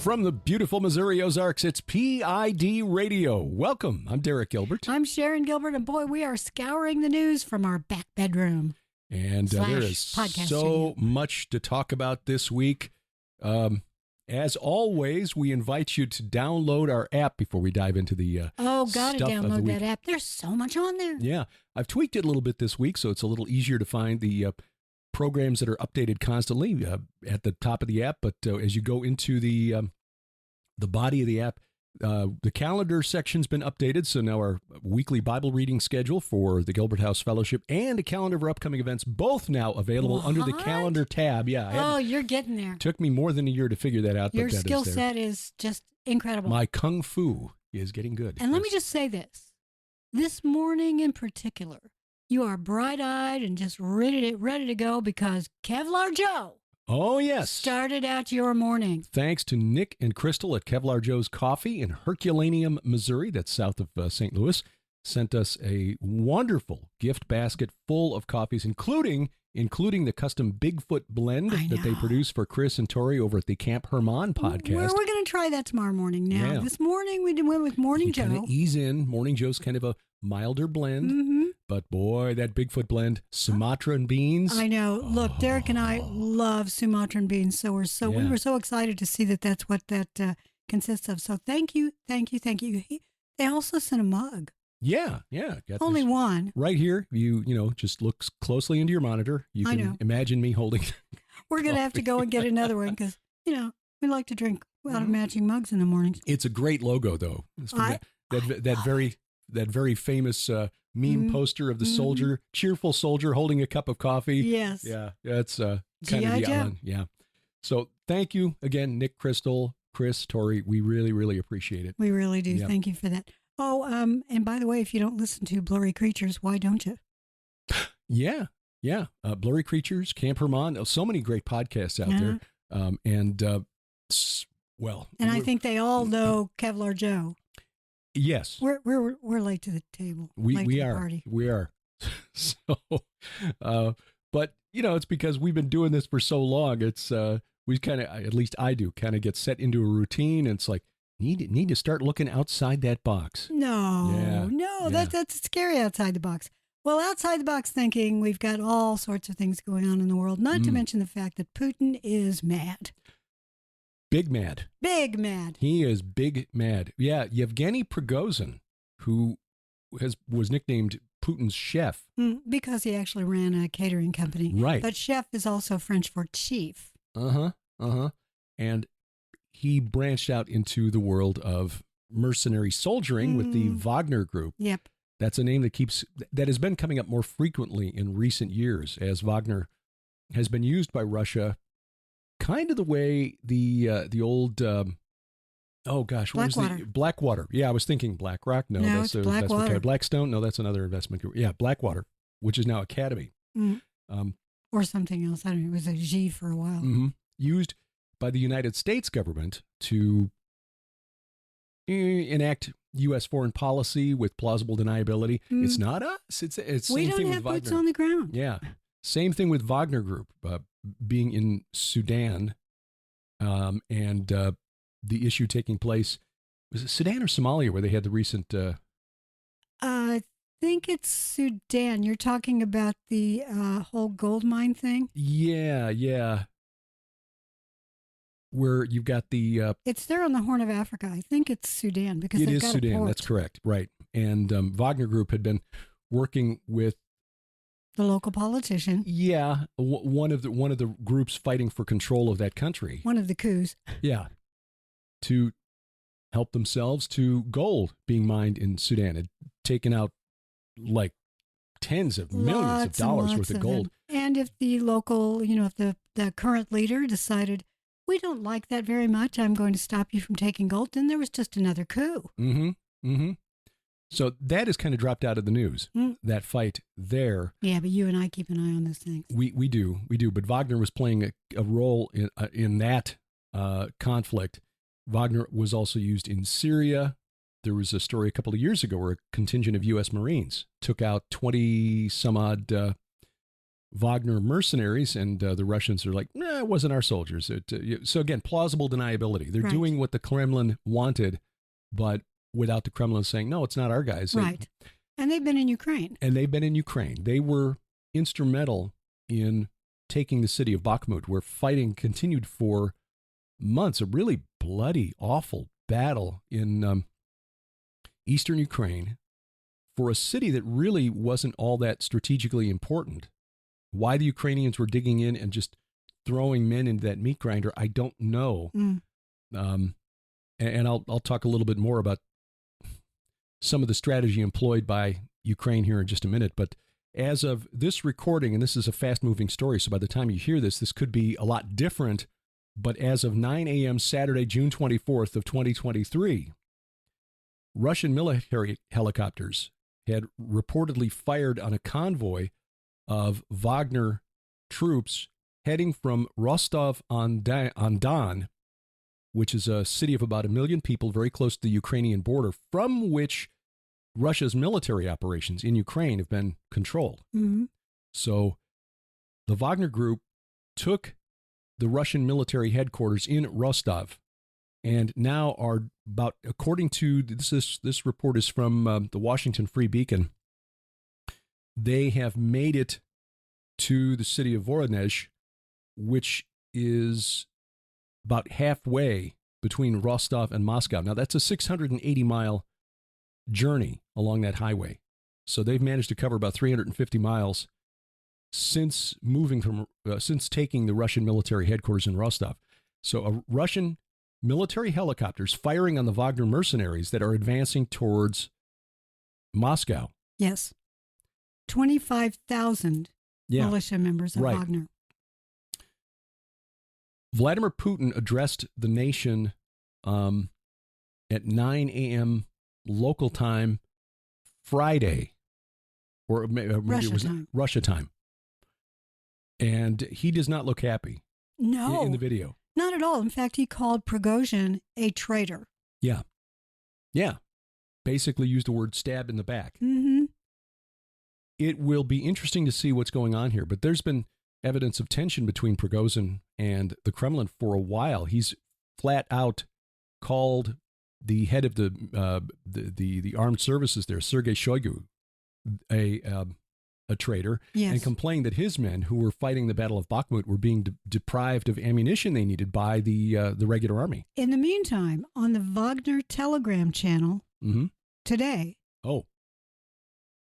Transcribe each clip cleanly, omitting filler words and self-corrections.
From the beautiful Missouri Ozarks, it's PID Radio. Welcome. I'm Derek Gilbert. I'm Sharon Gilbert, and boy, we are scouring the news from our back bedroom. And there is so much to talk about this week. As always, we invite you to download our app before we dive into the gotta download that app. There's so much on there. Yeah, I've tweaked it a little bit this week, so it's a little easier to find the programs that are updated constantly at the top of the app. But as you go into the body of the app, the calendar section's been updated. So now our weekly Bible reading schedule for the Gilbert House Fellowship and a calendar of our upcoming events, both now available under the calendar tab. Yeah. You're getting there. Took me more than a year to figure that out. Your skill set is just incredible. My kung fu is getting good. And let me just say this. This morning in particular, you are bright-eyed and just ready to go because Kevlar Joe. Oh, yes. Started out your morning. Thanks to Nick and Crystal at Kevlar Joe's Coffee in Herculaneum, Missouri, that's south of St. Louis, sent us a wonderful gift basket full of coffees, including the custom Bigfoot blend that they produce for Chris and Tori over at the Camp Herman podcast. We're going to try that tomorrow morning. Now, This morning we went with Morning Joe. Kind of ease in. Morning Joe's kind of a milder blend. Mm-hmm. But boy, that Bigfoot blend, Sumatran beans. I know. Look, Derek and I love Sumatran beans, so we were so excited to see that that's what that consists of. So thank you. They also sent a mug. Yeah. Got only one. Right here. You just look closely into your monitor. You can imagine me holding. We're going to have to go and get another one because, we like to drink out of matching mugs in the mornings. It's a great logo, though. That very famous meme poster of the soldier, cheerful soldier holding a cup of coffee. Yes. Yeah. That's kind of the island. Yeah. So thank you again, Nick, Crystal, Chris, Tori. We really, really appreciate it. We really do. Yeah. Thank you for that. Oh, and by the way, if you don't listen to Blurry Creatures, why don't you? Yeah. Blurry Creatures, Camp Herman. So many great podcasts out there. And I think they all know Kevlar Joe. Yes. We're late to the table. We are. Party. We are. So, but it's because we've been doing this for so long. It's we kind of, at least I do, kind of get set into a routine. And it's like need to start looking outside that box. No, that's scary outside the box. Well, outside the box thinking, we've got all sorts of things going on in the world. Not to mention the fact that Putin is mad. Big mad. Big mad. He is big mad. Yeah, Yevgheny Prigozhin, who was nicknamed Putin's chef. Because he actually ran a catering company. Right. But chef is also French for chief. And he branched out into the world of mercenary soldiering with the Wagner Group. Yep. That's a name that has been coming up more frequently in recent years as Wagner has been used by Russia kind of the way the old Blackwater. Yeah, I was thinking BlackRock. No, that's it's Blackwater. Blackstone. No, that's another investment group. Yeah, Blackwater, which is now Academy. Or something else. I don't know. It was a G for a while. Used by the United States government to enact U.S. foreign policy with plausible deniability. It's not us. It's we don't have boots on the ground. Yeah. Same thing with Wagner Group being in Sudan and the issue taking place. Was it Sudan or Somalia where they had the recent... I think it's Sudan. You're talking about the whole gold mine thing? Yeah. Where you've got the... it's there on the Horn of Africa. I think it's Sudan because it they've is got Sudan. a port. That's correct. Right. And Wagner Group had been working with the local politician. Yeah, one of the groups fighting for control of that country. One of the coups. Yeah, to help themselves to gold being mined in Sudan. Had taken out like tens of millions of dollars worth of gold. And if the local, if the current leader decided, we don't like that very much, I'm going to stop you from taking gold, then there was just another coup. So that has kind of dropped out of the news, that fight there. Yeah, but you and I keep an eye on those things. We do. But Wagner was playing a role in that conflict. Wagner was also used in Syria. There was a story a couple of years ago where a contingent of U.S. Marines took out 20 some odd Wagner mercenaries, and the Russians are like, nah, it wasn't our soldiers. So again, plausible deniability. They're doing what the Kremlin wanted, but without the Kremlin saying, no, it's not our guys. Right. And they've been in Ukraine. They were instrumental in taking the city of Bakhmut, where fighting continued for months, a really bloody, awful battle in eastern Ukraine for a city that really wasn't all that strategically important. Why the Ukrainians were digging in and just throwing men into that meat grinder, I don't know. And I'll talk a little bit more about some of the strategy employed by Ukraine here in just a minute. But as of this recording, and this is a fast-moving story, so by the time you hear this, this could be a lot different. But as of 9 a.m. Saturday, June 24th of 2023, Russian military helicopters had reportedly fired on a convoy of Wagner troops heading from Rostov-on-Don, which is a city of about 1 million people very close to the Ukrainian border, from which Russia's military operations in Ukraine have been controlled. So the Wagner Group took the Russian military headquarters in Rostov and now are about, according to this report is from the Washington Free Beacon, they have made it to the city of Voronezh, which is about halfway between Rostov and Moscow. Now, that's a 680-mile journey along that highway. So they've managed to cover about 350 miles since taking the Russian military headquarters in Rostov. So Russian military helicopters firing on the Wagner mercenaries that are advancing towards Moscow. Yes. 25,000 militia members of Wagner. Vladimir Putin addressed the nation at 9 a.m. local time Friday, or maybe it was Russia time. And he does not look happy. No. In the video. Not at all. In fact, he called Prigozhin a traitor. Yeah. Yeah. Basically used the word stab in the back. It will be interesting to see what's going on here, but there's been evidence of tension between Prigozhin and the Kremlin for a while. He's flat out called the head of the armed services there, Sergei Shoigu, a traitor, and complained that his men who were fighting the Battle of Bakhmut were being deprived of ammunition they needed by the regular army. In the meantime, on the Wagner Telegram channel today,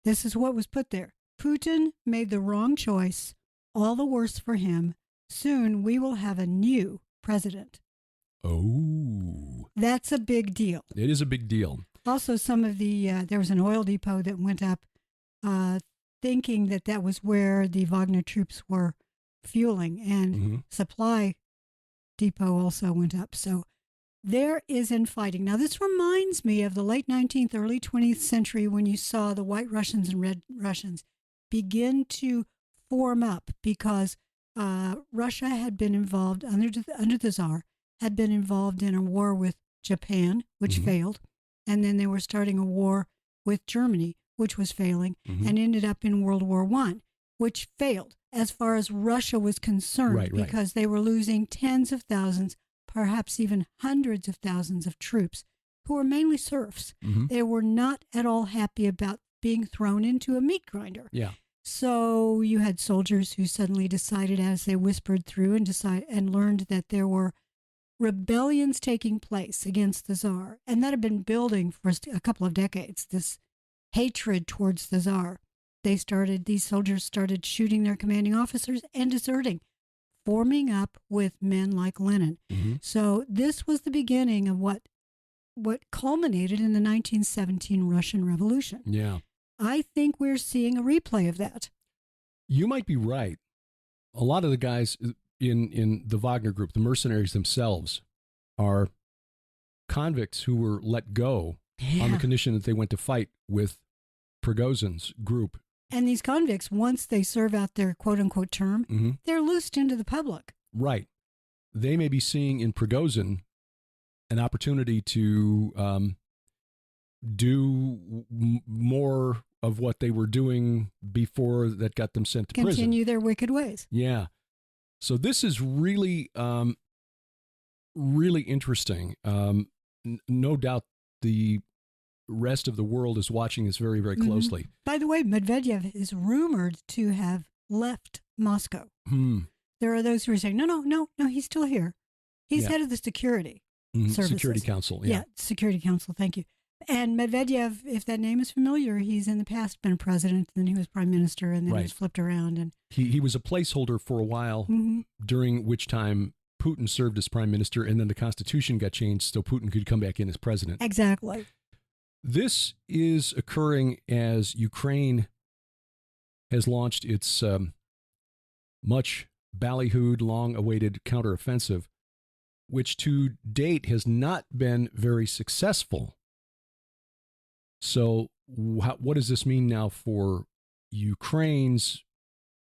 this is what was put there. Putin made the wrong choice. All the worse for him. Soon we will have a new president. Oh. That's a big deal. It is a big deal. Also, some of the, there was an oil depot that went up thinking that was where the Wagner troops were fueling, and supply depot also went up. So there is infighting. Now, this reminds me of the late 19th, early 20th century when you saw the White Russians and Red Russians begin to form up because Russia had been involved, under the Tsar, had been involved in a war with Japan, which failed. And then they were starting a war with Germany, which was failing, and ended up in World War I, which failed as far as Russia was concerned, because they were losing tens of thousands, perhaps even hundreds of thousands of troops who were mainly serfs. They were not at all happy about being thrown into a meat grinder. Yeah. So you had soldiers who suddenly decided, as they whispered through and learned that there were rebellions taking place against the Tsar, and that had been building for a couple of decades, this hatred towards the Tsar. These soldiers started shooting their commanding officers and deserting, forming up with men like Lenin. So this was the beginning of what culminated in the 1917 Russian Revolution. Yeah. I think we're seeing a replay of that. You might be right. A lot of the guys in the Wagner Group, the mercenaries themselves, are convicts who were let go on the condition that they went to fight with Prigozhin's group. And these convicts, once they serve out their quote-unquote term, they're loosed into the public. Right. They may be seeing in Prigozhin an opportunity to do more of what they were doing before that got them sent to prison. Continue their wicked ways. Yeah. So this is really, really interesting. No doubt the rest of the world is watching this very, very closely. By the way, Medvedev is rumored to have left Moscow. There are those who are saying, no, he's still here. He's head of the security services. Security Council. Yeah, Security Council. Thank you. And Medvedev, if that name is familiar, he's in the past been a president, and then he was prime minister, and then he was flipped around. And he was a placeholder for a while, during which time Putin served as prime minister, and then the constitution got changed so Putin could come back in as president. Exactly. This is occurring as Ukraine has launched its much ballyhooed, long-awaited counteroffensive, which to date has not been very successful. So what does this mean now for Ukraine's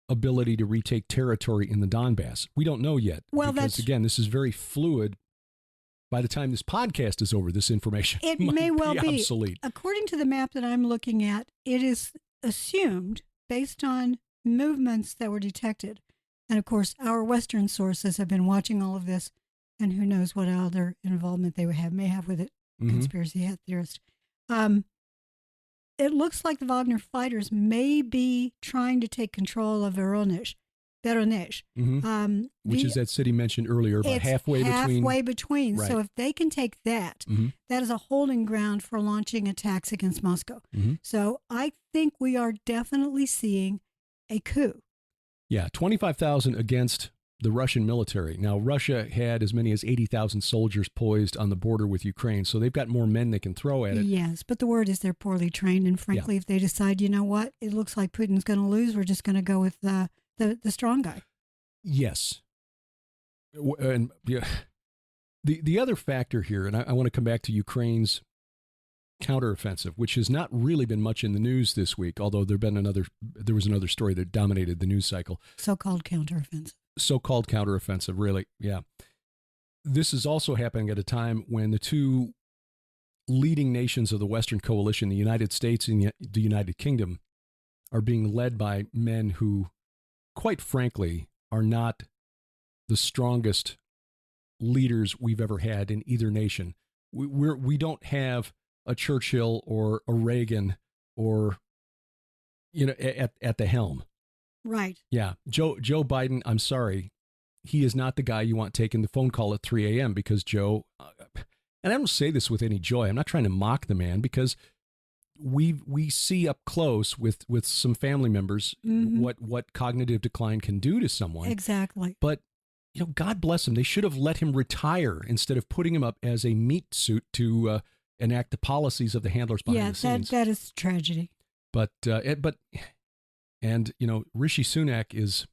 ability to retake territory in the Donbass? We don't know yet. Well, because, again, this is very fluid. By the time this podcast is over, this information may well be obsolete. According to the map that I'm looking at, it is assumed, based on movements that were detected, and of course, our Western sources have been watching all of this, and who knows what other involvement they may have with it, conspiracy theorists. It looks like the Wagner fighters may be trying to take control of Voronezh. Which is that city mentioned earlier, about halfway between. Right. So if they can take that, that is a holding ground for launching attacks against Moscow. So I think we are definitely seeing a coup. Yeah, 25,000 against the Russian military. Now, Russia had as many as 80,000 soldiers poised on the border with Ukraine, so they've got more men they can throw at it. Yes, but the word is they're poorly trained, and frankly, if they decide, you know what, it looks like Putin's going to lose, we're just going to go with the strong guy. Yes. And the other factor here, and I want to come back to Ukraine's counteroffensive, which has not really been much in the news this week, although there was another story that dominated the news cycle. So-called counteroffensive, really, yeah. This is also happening at a time when the two leading nations of the Western coalition, the United States and the United Kingdom, are being led by men who, quite frankly, are not the strongest leaders we've ever had in either nation. We don't have a Churchill or a Reagan or, at the helm. Right. Yeah. Joe Biden, I'm sorry, he is not the guy you want taking the phone call at 3 a.m. because Joe, and I don't say this with any joy, I'm not trying to mock the man, because we see up close with some family members what cognitive decline can do to someone. Exactly. But, God bless him. They should have let him retire instead of putting him up as a meat suit to enact the policies of the handlers behind the scenes. Yeah, that is tragedy. But Rishi Sunak is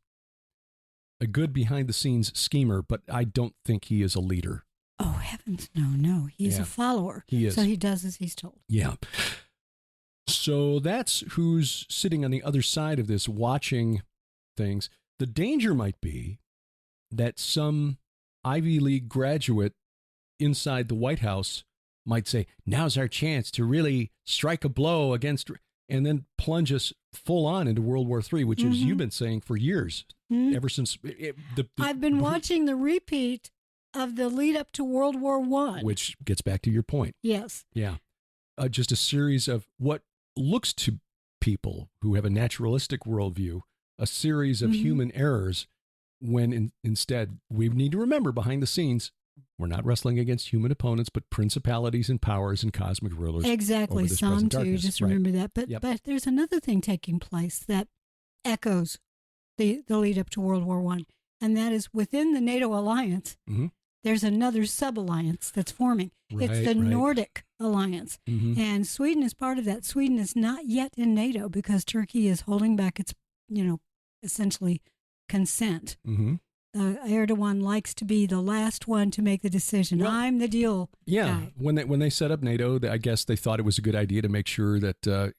a good behind-the-scenes schemer, but I don't think he is a leader. Oh, heavens, no. He's a follower. He is. So he does as he's told. Yeah. So that's who's sitting on the other side of this, watching things. The danger might be that some Ivy League graduate inside the White House might say, now's our chance to really strike a blow against, and then plunge us full on into World War III, which is, you've been saying for years, ever since. I've been watching the repeat of the lead up to World War I. Which gets back to your point. Yes. Yeah. Just a series of what looks to people who have a naturalistic worldview, a series of human errors, when instead we need to remember, behind the scenes, we're not wrestling against human opponents, but principalities and powers and cosmic rulers. Exactly. Psalm 2, just remember that. But but there's another thing taking place that echoes the lead up to World War I, and that is within the NATO alliance, there's another sub-alliance that's forming. It's the Nordic alliance, and Sweden is part of that. Sweden is not yet in NATO because Turkey is holding back its, essentially consent. Erdogan likes to be the last one to make the decision. Well, I'm the deal guy. When they set up NATO, I guess they thought it was a good idea to make sure that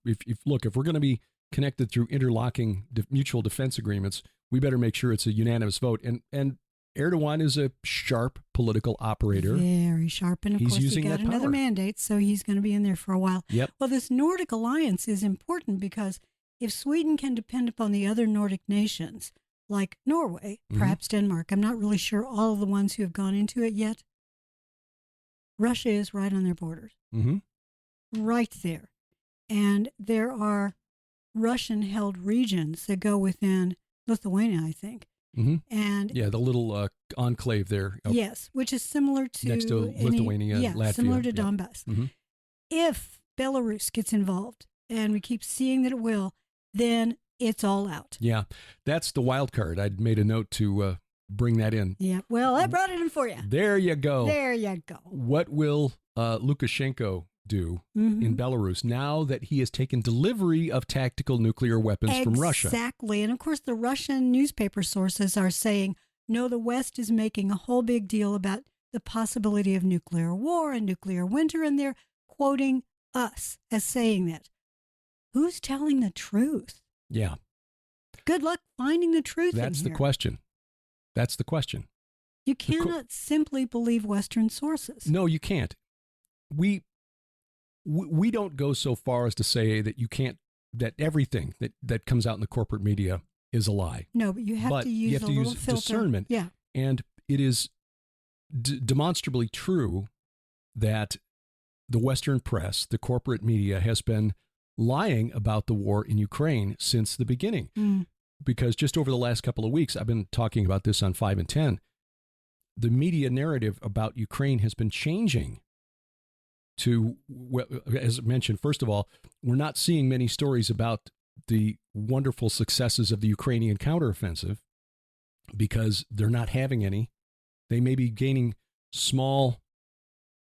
if we're going to be connected through interlocking mutual defense agreements, we better make sure it's a unanimous vote. And Erdogan is a sharp political operator. Very sharp. And of course, he got another mandate, so he's going to be in there for a while. Yep. Well, this Nordic alliance is important because if Sweden can depend upon the other Nordic nations, like Norway, perhaps Denmark, I'm not really sure all of the ones who have gone into it yet, Russia is right on their borders. Right there. And there are Russian-held regions that go within Lithuania, I think. And the little enclave there. Yes, which is similar to next to Lithuania, Latvia. Similar to Donbass. If Belarus gets involved, and we keep seeing that it will, then it's all out. Yeah, that's the wild card. I'd made a note to bring that in. Yeah, well, I brought it in for you. There you go. There you go. What will Lukashenko do in Belarus now that he has taken delivery of tactical nuclear weapons from Russia? Exactly. And of course, the Russian newspaper sources are saying, no, the West is making a whole big deal about the possibility of nuclear war and nuclear winter, and they're quoting us as saying that. Who's telling the truth? Yeah. Good luck finding the truth. That's the question. That's the question. You cannot simply believe Western sources. No, you can't. We don't go so far as to say that you can't, that everything that comes out in the corporate media is a lie. No, but you have to use a little filter. Discernment. Yeah. And it is demonstrably true that the Western press, the corporate media, has been lying about the war in Ukraine since the beginning. Because just over the last couple of weeks, I've been talking about this on 5 and 10, the media narrative about Ukraine has been changing to, as mentioned, first of all, we're not seeing many stories about the wonderful successes of the Ukrainian counteroffensive because they're not having any. They may be gaining small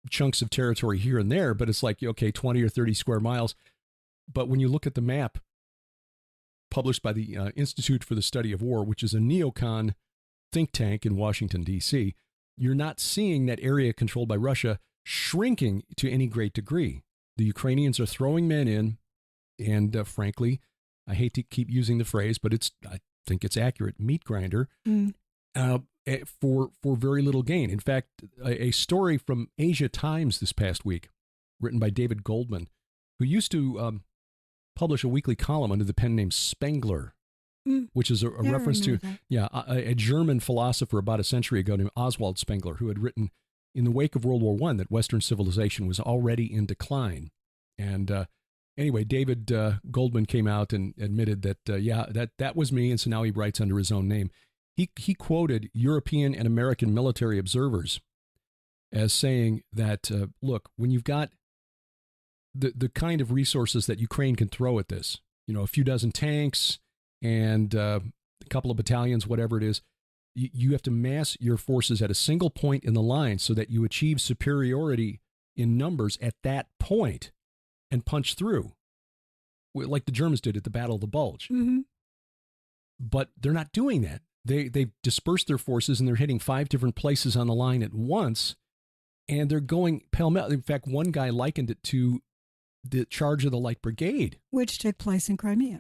chunks of territory here and there, but it's like, okay, 20 or 30 square miles. But when you look at the map published by the Institute for the Study of War, which is a neocon think tank in Washington, D.C., you're not seeing that area controlled by Russia shrinking to any great degree. The Ukrainians are throwing men in, and frankly, I hate to keep using the phrase, but I think it's accurate, meat grinder, for very little gain. In fact, a story from Asia Times this past week, written by David Goldman, who used to publish a weekly column under the pen name Spengler, which is a reference to a German philosopher about a century ago named Oswald Spengler, who had written in the wake of World War I that Western civilization was already in decline. And anyway, David Goldman came out and admitted that that was me, and so now he writes under his own name. He quoted European and American military observers as saying that, look, when you've got the kind of resources that Ukraine can throw at this, a few dozen tanks and a couple of battalions, whatever it is, you have to mass your forces at a single point in the line so that you achieve superiority in numbers at that point and punch through, like the Germans did at the Battle of the Bulge. But they're not doing that. They've dispersed their forces and they're hitting 5 different places on the line at once, and they're going pell-mell. In fact, one guy likened it to the charge of the Light Brigade, which took place in Crimea.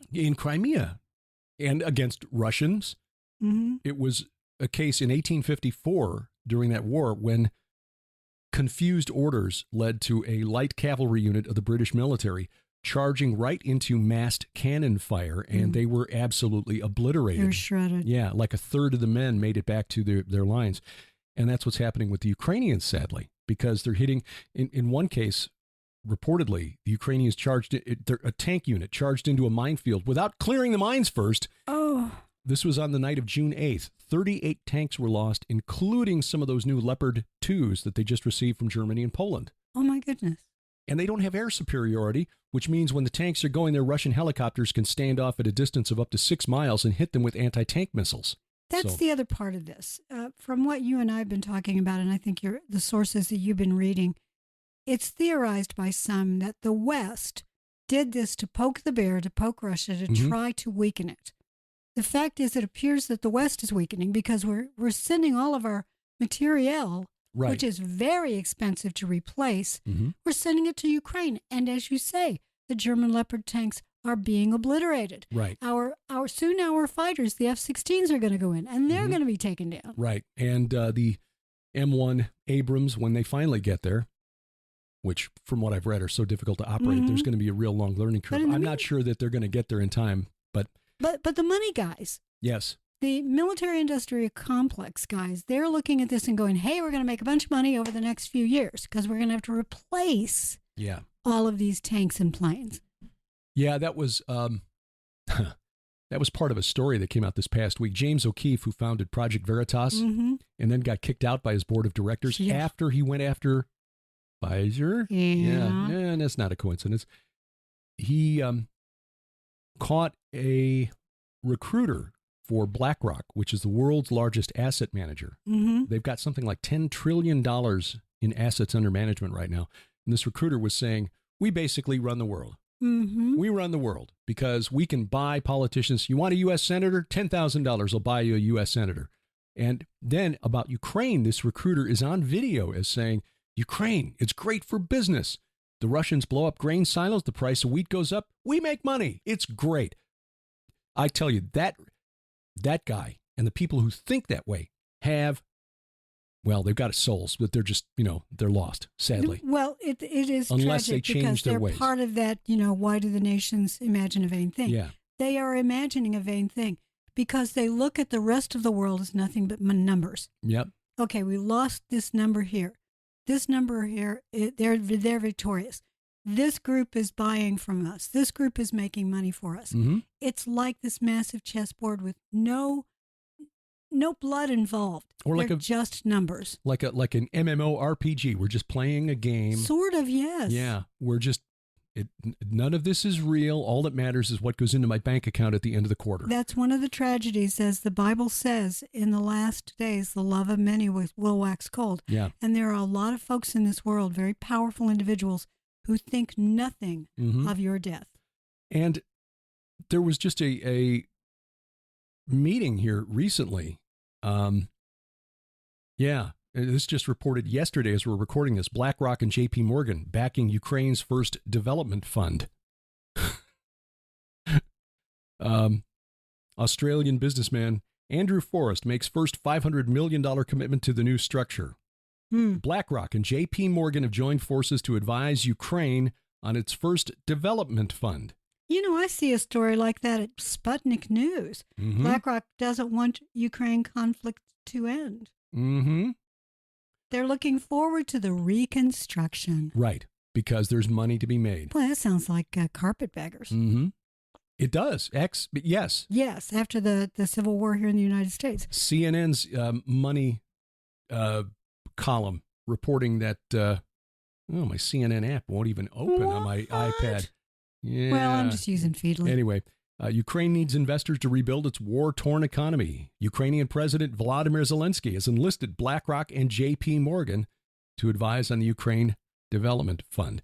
And against Russians. It was a case in 1854 during that war when confused orders led to a light cavalry unit of the British military charging right into massed cannon fire, and they were absolutely obliterated. They were shredded. Yeah, like a third of the men made it back to their lines. And that's what's happening with the Ukrainians, sadly, because they're hitting, in one case, reportedly, the Ukrainians a tank unit charged into a minefield without clearing the mines first. Oh. This was on the night of June 8th. 38 tanks were lost, including some of those new Leopard 2s that they just received from Germany and Poland. Oh, my goodness. And they don't have air superiority, which means when the tanks are going there, Russian helicopters can stand off at a distance of up to 6 miles and hit them with anti-tank missiles. That's the other part of this. From what you and I have been talking about, and I think the sources that you've been reading, it's theorized by some that the West did this to poke the bear, to poke Russia, to try to weaken it. The fact is, it appears that the West is weakening because we're sending all of our materiel, which is very expensive to replace. We're sending it to Ukraine. And as you say, the German Leopard tanks are being obliterated. Right. Our fighters, the F-16s, are going to go in, and they're going to be taken down. Right. And the M1 Abrams, when they finally get there, which from what I've read are so difficult to operate, there's going to be a real long learning curve. I'm not sure that they're going to get there in time, but the money guys. Yes. The military-industrial complex guys, they're looking at this and going, hey, we're going to make a bunch of money over the next few years because we're going to have to replace all of these tanks and planes. Yeah, that was that was part of a story that came out this past week. James O'Keefe, who founded Project Veritas and then got kicked out by his board of directors after he went after Pfizer. Yeah, and that's not a coincidence. He caught a recruiter for BlackRock, which is the world's largest asset manager. They've got something like $10 trillion in assets under management right now. And this recruiter was saying, we basically run the world. We run the world because we can buy politicians. You want a U.S. senator? $10,000 will buy you a U.S. senator. And then about Ukraine, this recruiter is on video as saying, Ukraine, it's great for business. The Russians blow up grain silos. The price of wheat goes up. We make money. It's great. I tell you, that guy and the people who think that way have, well, they've got souls, but they're just, they're lost, sadly. Well, it is unless tragic they change their ways. Because they're part of that, why do the nations imagine a vain thing? Yeah. They are imagining a vain thing because they look at the rest of the world as nothing but numbers. Yep. Okay, we lost this number here. This number here, they're victorious. This group is buying from us. This group is making money for us. It's like this massive chessboard with no blood involved. Or They're just numbers. Like an MMORPG. We're just playing a game. Sort of, yes. Yeah. We're just, none of this is real. All that matters is what goes into my bank account at the end of the quarter. That's one of the tragedies, as the Bible says, in the last days, the love of many will wax cold. Yeah. And there are a lot of folks in this world, very powerful individuals, who think nothing of your death. And there was just a meeting here recently. This just reported yesterday as we're recording this. BlackRock and JP Morgan backing Ukraine's first development fund. Australian businessman Andrew Forrest makes first $500 million commitment to the new structure. BlackRock and JP Morgan have joined forces to advise Ukraine on its first development fund. I see a story like that at Sputnik News. BlackRock doesn't want Ukraine conflict to end. They're looking forward to the reconstruction. Right, because there's money to be made. Boy, that sounds like carpetbaggers. It does. Yes. Yes, after the Civil War here in the United States. CNN's money column reporting that, my CNN app won't even open on my iPad. Yeah. Well, I'm just using Feedly. Anyway, Ukraine needs investors to rebuild its war-torn economy. Ukrainian President Vladimir Zelensky has enlisted BlackRock and JP Morgan to advise on the Ukraine Development Fund.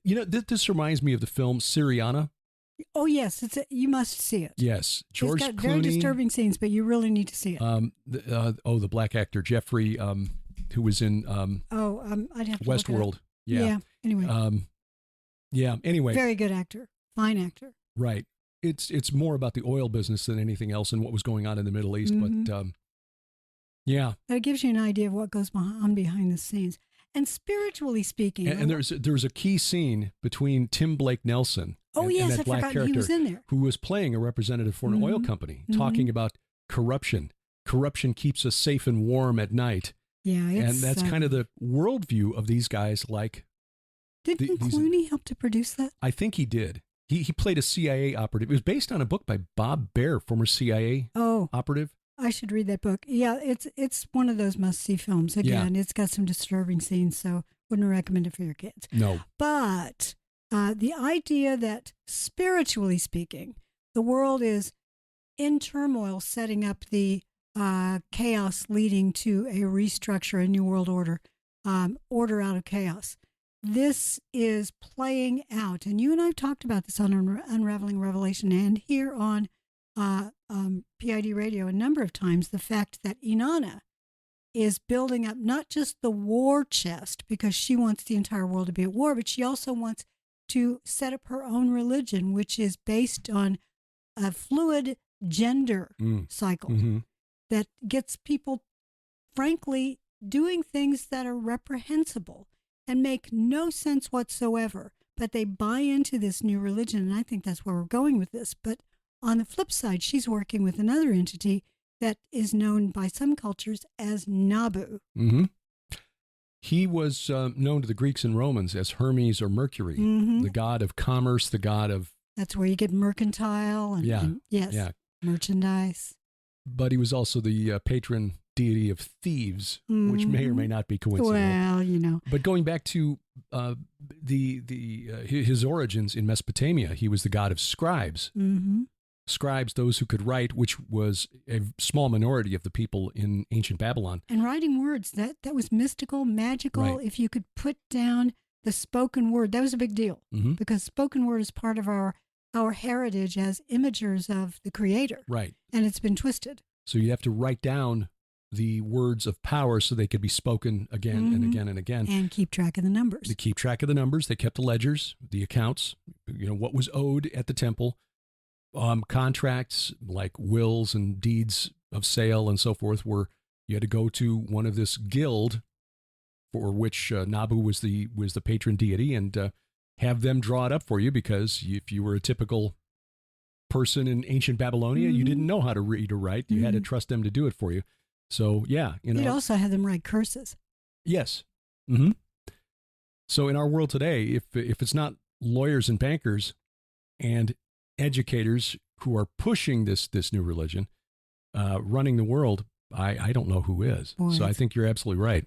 This reminds me of the film Syriana. Oh, yes. You must see it. Yes. George It's got Clooney, very disturbing scenes, but you really need to see it. The black actor, Jeffrey, who was in I'd have to Westworld. Yeah. Anyway. Anyway. Very good actor. Fine actor. Right. It's more about the oil business than anything else and what was going on in the Middle East. But, That gives you an idea of what goes on behind the scenes. And spiritually speaking. And there's a key scene between Tim Blake Nelson and that black character he was in there, who was playing a representative for an oil company, talking about corruption. Corruption keeps us safe and warm at night. Yeah. And that's kind of the worldview of these guys. Didn't Clooney help to produce that? I think he did. He played a CIA operative. It was based on a book by Bob Baer, former CIA operative. I should read that book. Yeah, it's one of those must-see films. Again, It's got some disturbing scenes, so wouldn't recommend it for your kids. No. But the idea that, spiritually speaking, the world is in turmoil, setting up the chaos leading to a restructure, a new world order, order out of chaos. This is playing out, and you and I have talked about this on Unraveling Revelation and here on PID Radio a number of times, the fact that Inanna is building up not just the war chest because she wants the entire world to be at war, but she also wants to set up her own religion, which is based on a fluid gender cycle that gets people, frankly, doing things that are reprehensible. and make no sense whatsoever. But they buy into this new religion, and I think that's where we're going with this. But on the flip side, she's working with another entity that is known by some cultures as Nabu. Mm-hmm. He was known to the Greeks and Romans as Hermes or Mercury, the god of commerce, the god of... That's where you get mercantile and merchandise. But he was also the patron deity of thieves, which may or may not be coincidental. Well, you know. But going back to his origins in Mesopotamia, he was the god of scribes. Mm-hmm. Scribes, those who could write, which was a small minority of the people in ancient Babylon. And writing words, that was mystical, magical. Right. If you could put down the spoken word, that was a big deal, because spoken word is part of our heritage as imagers of the Creator. Right. And it's been twisted. So you have to write down the words of power so they could be spoken again and again and again. And keep track of the numbers. To keep track of the numbers. They kept the ledgers, the accounts, what was owed at the temple. Contracts like wills and deeds of sale and so forth, where you had to go to one of this guild for which Nabu was the patron deity, and have them draw it up for you, because if you were a typical person in ancient Babylonia, you didn't know how to read or write. You had to trust them to do it for you. So yeah, You'd also have them write curses. Yes. Mm-hmm. So in our world today, if it's not lawyers and bankers and educators who are pushing this new religion, running the world, I don't know who is. Boy, so I think you're absolutely right.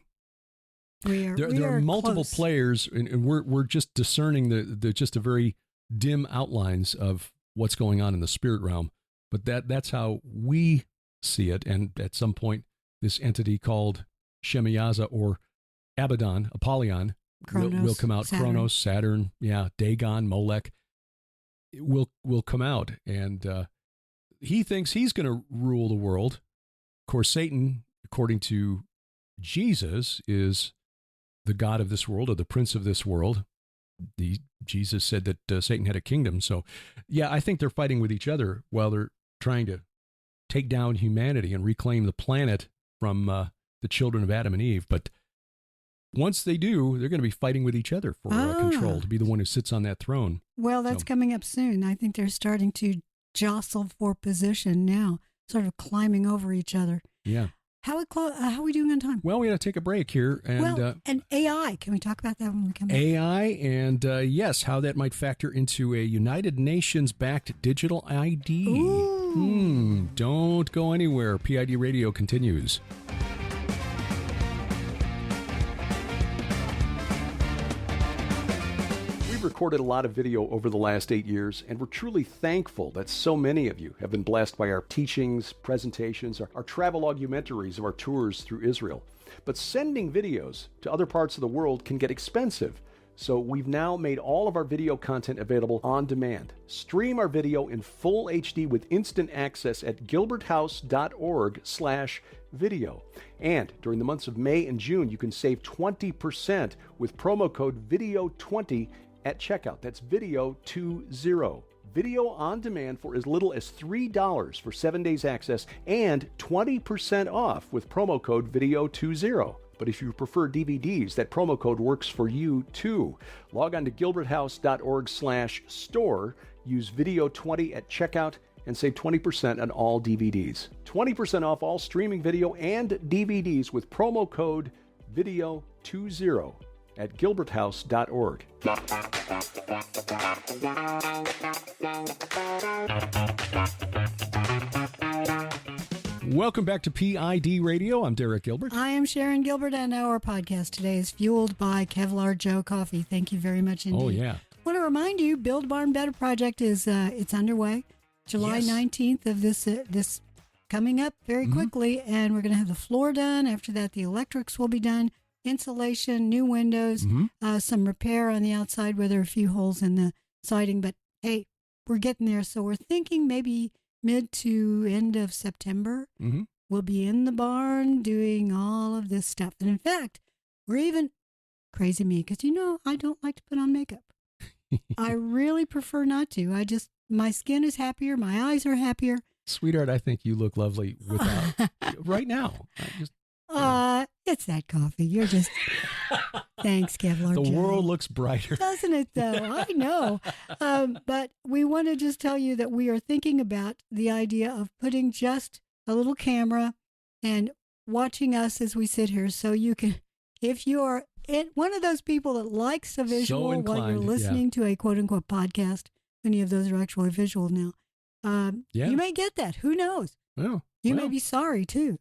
There are multiple players, and we're just discerning the just the very dim outlines of what's going on in the spirit realm. But that's how we see it. And at some point, this entity called Shemayaza or Abaddon, Apollyon, will come out. Saturn. Kronos, Saturn, Dagon, Molech. Will come out, and he thinks he's going to rule the world. Of course, Satan, according to Jesus, is the god of this world, or the prince of this world. Jesus said that Satan had a kingdom. So, yeah, I think they're fighting with each other while they're trying to take down humanity and reclaim the planet from the children of Adam and Eve. But once they do, they're going to be fighting with each other for control, to be the one who sits on that throne. Well, that's coming up soon. I think they're starting to jostle for position now, sort of climbing over each other. Yeah. How are we doing on time? Well, we got to take a break here. And, and AI. Can we talk about that when we come back? AI and, yes, how that might factor into a United Nations-backed digital ID. Ooh. Don't go anywhere. PID Radio continues. Recorded a lot of video over the last 8 years, and we're truly thankful that so many of you have been blessed by our teachings, presentations, our travel augmentaries of our tours through Israel. But sending videos to other parts of the world can get expensive, so we've now made all of our video content available on demand. Stream our video in full HD with instant access at gilberthouse.org/video. And during the months of May and June, you can save 20% with promo code VIDEO20 at checkout. That's VIDEO20. Video on demand for as little as $3 for 7 days access, and 20% off with promo code VIDEO20. But if you prefer DVDs, that promo code works for you too. Log on to gilberthouse.org/store, use VIDEO20 at checkout, and save 20% on all DVDs. 20% off all streaming video and DVDs with promo code VIDEO20 at gilberthouse.org. Welcome back to PID Radio. I'm Derek Gilbert. I am Sharon Gilbert, and our podcast today is fueled by Kevlar Joe Coffee. Thank you very much indeed. Oh, yeah. I want to remind you, Build Barn Better project is it's underway. July 19th of this coming up very quickly, and we're going to have the floor done. After that, the electrics will be done. Insulation, new windows, some repair on the outside where there are a few holes in the siding. But hey, we're getting there. So we're thinking maybe mid to end of September, we'll be in the barn doing all of this stuff. And in fact, we're even, crazy me, because I don't like to put on makeup. I really prefer not to. My skin is happier. My eyes are happier. Sweetheart, I think you look lovely without right now. It's that coffee. You're just, Thanks, Kevlar The Joe. world looks brighter. Doesn't it, though? I know. But we want to just tell you that we are thinking about the idea of putting just a little camera and watching us as we sit here, so you can, if you are one of those people that likes a visual while you're listening to a quote-unquote podcast, many of those are actually visual now, you may get that. Who knows? Oh, you may be sorry, too.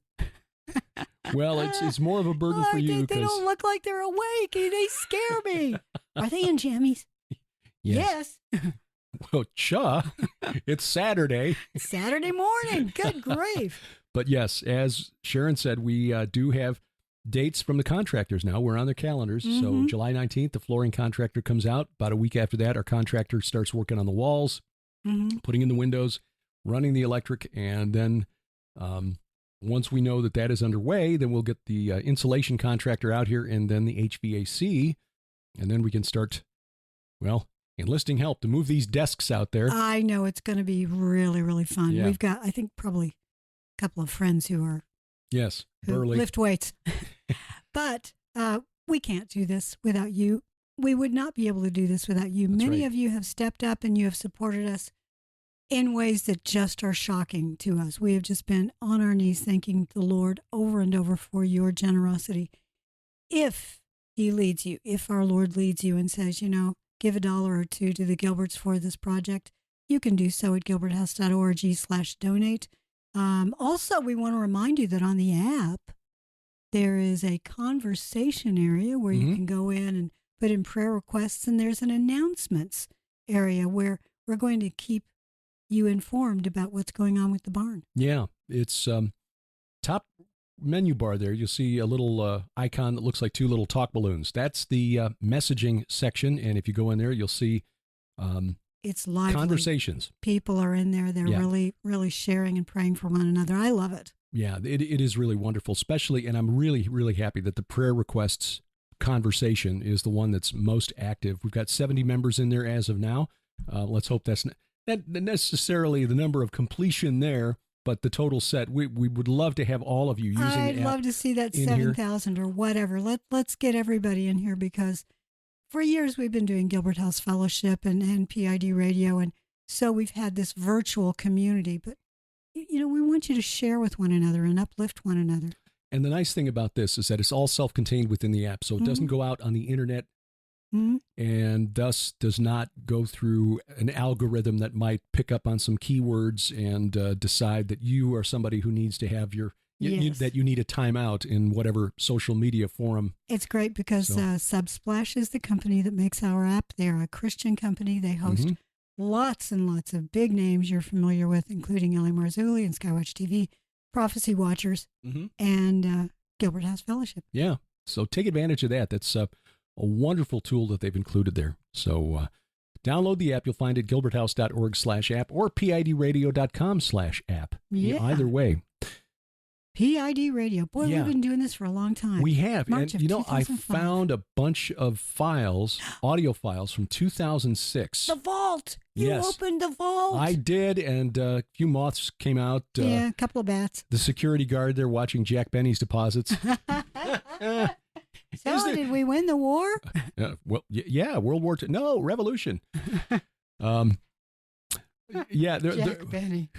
Well, it's more of a burden for you. They don't look like they're awake. They scare me. Are they in jammies? Yes. Well, it's Saturday. Saturday morning. Good grief. But yes, as Sharon said, we do have dates from the contractors now. We're on their calendars. So July 19th, the flooring contractor comes out. About a week after that, our contractor starts working on the walls, putting in the windows, running the electric, and then once we know that is underway, then we'll get the insulation contractor out here and then the HVAC, and then we can start, enlisting help to move these desks out there. I know it's going to be really, really fun. Yeah. We've got, I think, probably a couple of friends who burly. lift weights. But we can't do this without you. We would not be able to do this without you. That's Many right. of you have stepped up and you have supported us in ways that just are shocking to us. We have just been on our knees thanking the Lord over and over for your generosity. If he leads you, if our Lord leads you and says, give $1 or $2 to the Gilberts for this project, you can do so at gilberthouse.org/donate. Also, we want to remind you that on the app, there is a conversation area where you can go in and put in prayer requests, and there's an announcements area where we're going to keep you informed about what's going on with the barn. Yeah, it's top menu bar there. You'll see a little icon that looks like two little talk balloons. That's the messaging section, and if you go in there, you'll see it's lively. Conversations. People are in there. They're really, really sharing and praying for one another. I love it. Yeah, it is really wonderful, especially, and I'm really, really happy that the prayer requests conversation is the one that's most active. We've got 70 members in there as of now. Let's hope that's not necessarily the number of completion there, but the total set. We would love to have all of you using the app. I'd love to see that 7,000 or whatever. Let's get everybody in here, because for years we've been doing Gilbert House Fellowship and PID Radio, and so we've had this virtual community. But we want you to share with one another and uplift one another. And the nice thing about this is that it's all self-contained within the app, so it doesn't go out on the internet and thus does not go through an algorithm that might pick up on some keywords and decide that you are somebody who needs to have that you need a timeout in whatever social media forum. It's great because Subsplash is the company that makes our app. They're a Christian company. They host lots and lots of big names you're familiar with, including Ellie Marzulli and Skywatch TV, Prophecy Watchers, and Gilbert House Fellowship. Yeah, so take advantage of that. That's a wonderful tool that they've included there. So download the app. You'll find it at gilberthouse.org/app or pidradio.com/app. Yeah. Either way. PID Radio. Boy, we've been doing this for a long time. We have. March and, of I 2005. found a bunch of files, audio files from 2006. The vault. You opened the vault. I did, and a few moths came out. A couple of bats. The security guard there watching Jack Benny's deposits. Did we win the war? World War II. No, Revolution. Jack Benny.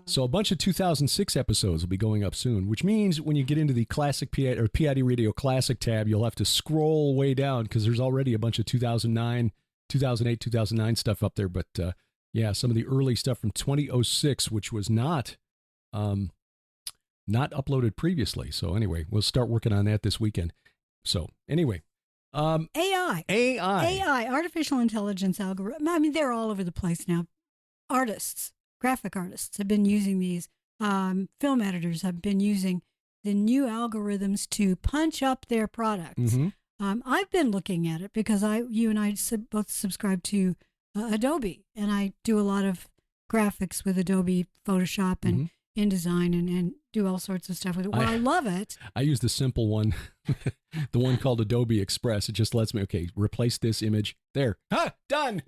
So a bunch of 2006 episodes will be going up soon, which means when you get into the classic PID Radio Classic tab, you'll have to scroll way down because there's already a bunch of 2009, 2008, 2009 stuff up there. But some of the early stuff from 2006, which was not uploaded previously. So anyway, we'll start working on that this weekend. So anyway. AI, artificial intelligence algorithm. I mean, they're all over the place now. Graphic artists have been using these. Film editors have been using the new algorithms to punch up their products. I've been looking at it because you and I both subscribe to Adobe, and I do a lot of graphics with Adobe Photoshop and InDesign and do all sorts of stuff with it. Well, I love it. I use the simple one, the one called Adobe Express. It just lets me, replace this image. There. Done.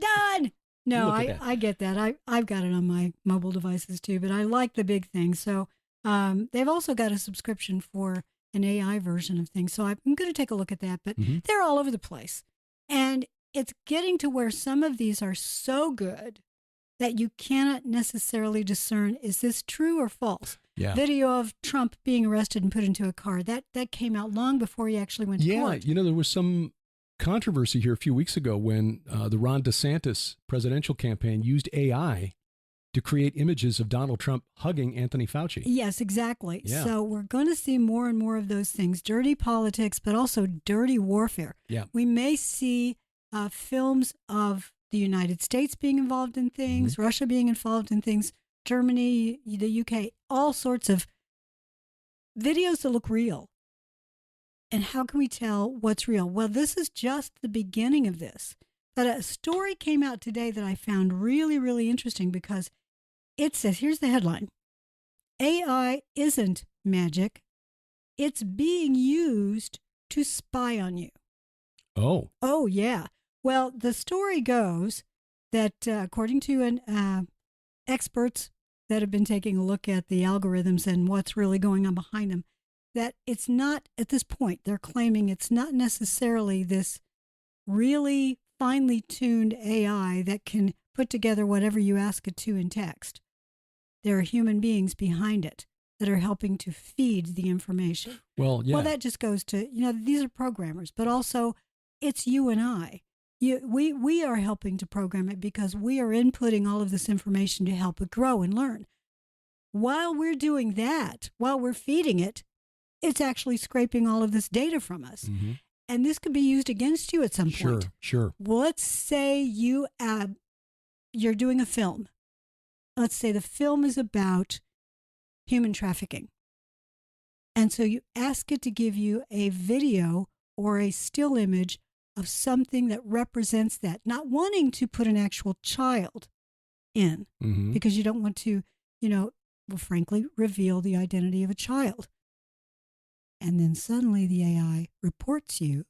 No, I get that. I've got it on my mobile devices too, but I like the big thing. So they've also got a subscription for an AI version of things. So I'm going to take a look at that, but Mm-hmm. they're all over the place. And it's getting to where some of these are so good that you cannot necessarily discern, is this true or false? Yeah. Video of Trump being arrested and put into a car, that came out long before he actually went to court. Yeah, there was some controversy here a few weeks ago when the Ron DeSantis presidential campaign used AI to create images of Donald Trump hugging Anthony Fauci. Yes, exactly. Yeah. So we're going to see more and more of those things, dirty politics, but also dirty warfare. Yeah. We may see films of the United States being involved in things, Russia being involved in things, Germany, the UK, all sorts of videos that look real. And how can we tell what's real? Well, this is just the beginning of this. But a story came out today that I found really, really interesting because it says, here's the headline: AI isn't magic. It's being used to spy on you. Oh. Oh, yeah. Well, the story goes that according to experts that have been taking a look at the algorithms and what's really going on behind them, that it's not, at this point, they're claiming it's not necessarily this really finely tuned AI that can put together whatever you ask it to in text. There are human beings behind it that are helping to feed the information. Well, yeah. Well, that just goes to, these are programmers, but also it's you and I. We are helping to program it because we are inputting all of this information to help it grow and learn. While we're doing that, while we're feeding it, it's actually scraping all of this data from us. Mm-hmm. And this could be used against you at some point. Sure. Well, let's say you're doing a film. Let's say the film is about human trafficking. And so you ask it to give you a video or a still image of something that represents that, not wanting to put an actual child in because you don't want to, frankly, reveal the identity of a child. And then suddenly the AI reports you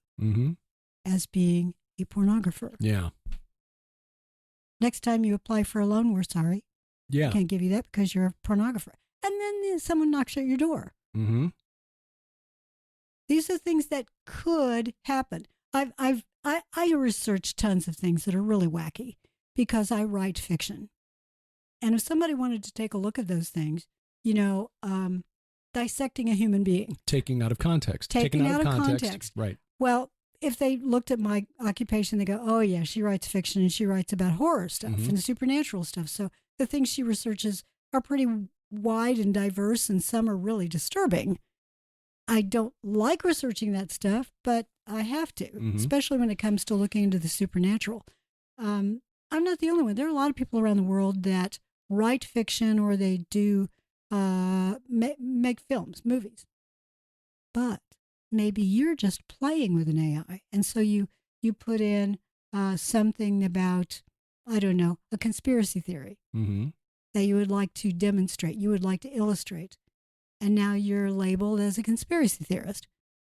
as being a pornographer. Yeah. Next time you apply for a loan, we're sorry. Yeah. I can't give you that because you're a pornographer. And then someone knocks at your door. Mm-hmm. These are things that could happen. I research tons of things that are really wacky because I write fiction. And if somebody wanted to take a look at those things, dissecting a human being. Taking out of context. Taking out of context. Right. Well, if they looked at my occupation, they go, oh, yeah, she writes fiction and she writes about horror stuff and supernatural stuff. So the things she researches are pretty wide and diverse, and some are really disturbing. I don't like researching that stuff, but I have to, especially when it comes to looking into the supernatural. I'm not the only one. There are a lot of people around the world that write fiction or they do make films, movies. But maybe you're just playing with an AI. And so you put in something about, I don't know, a conspiracy theory that you would like to demonstrate, you would like to illustrate. And now you're labeled as a conspiracy theorist.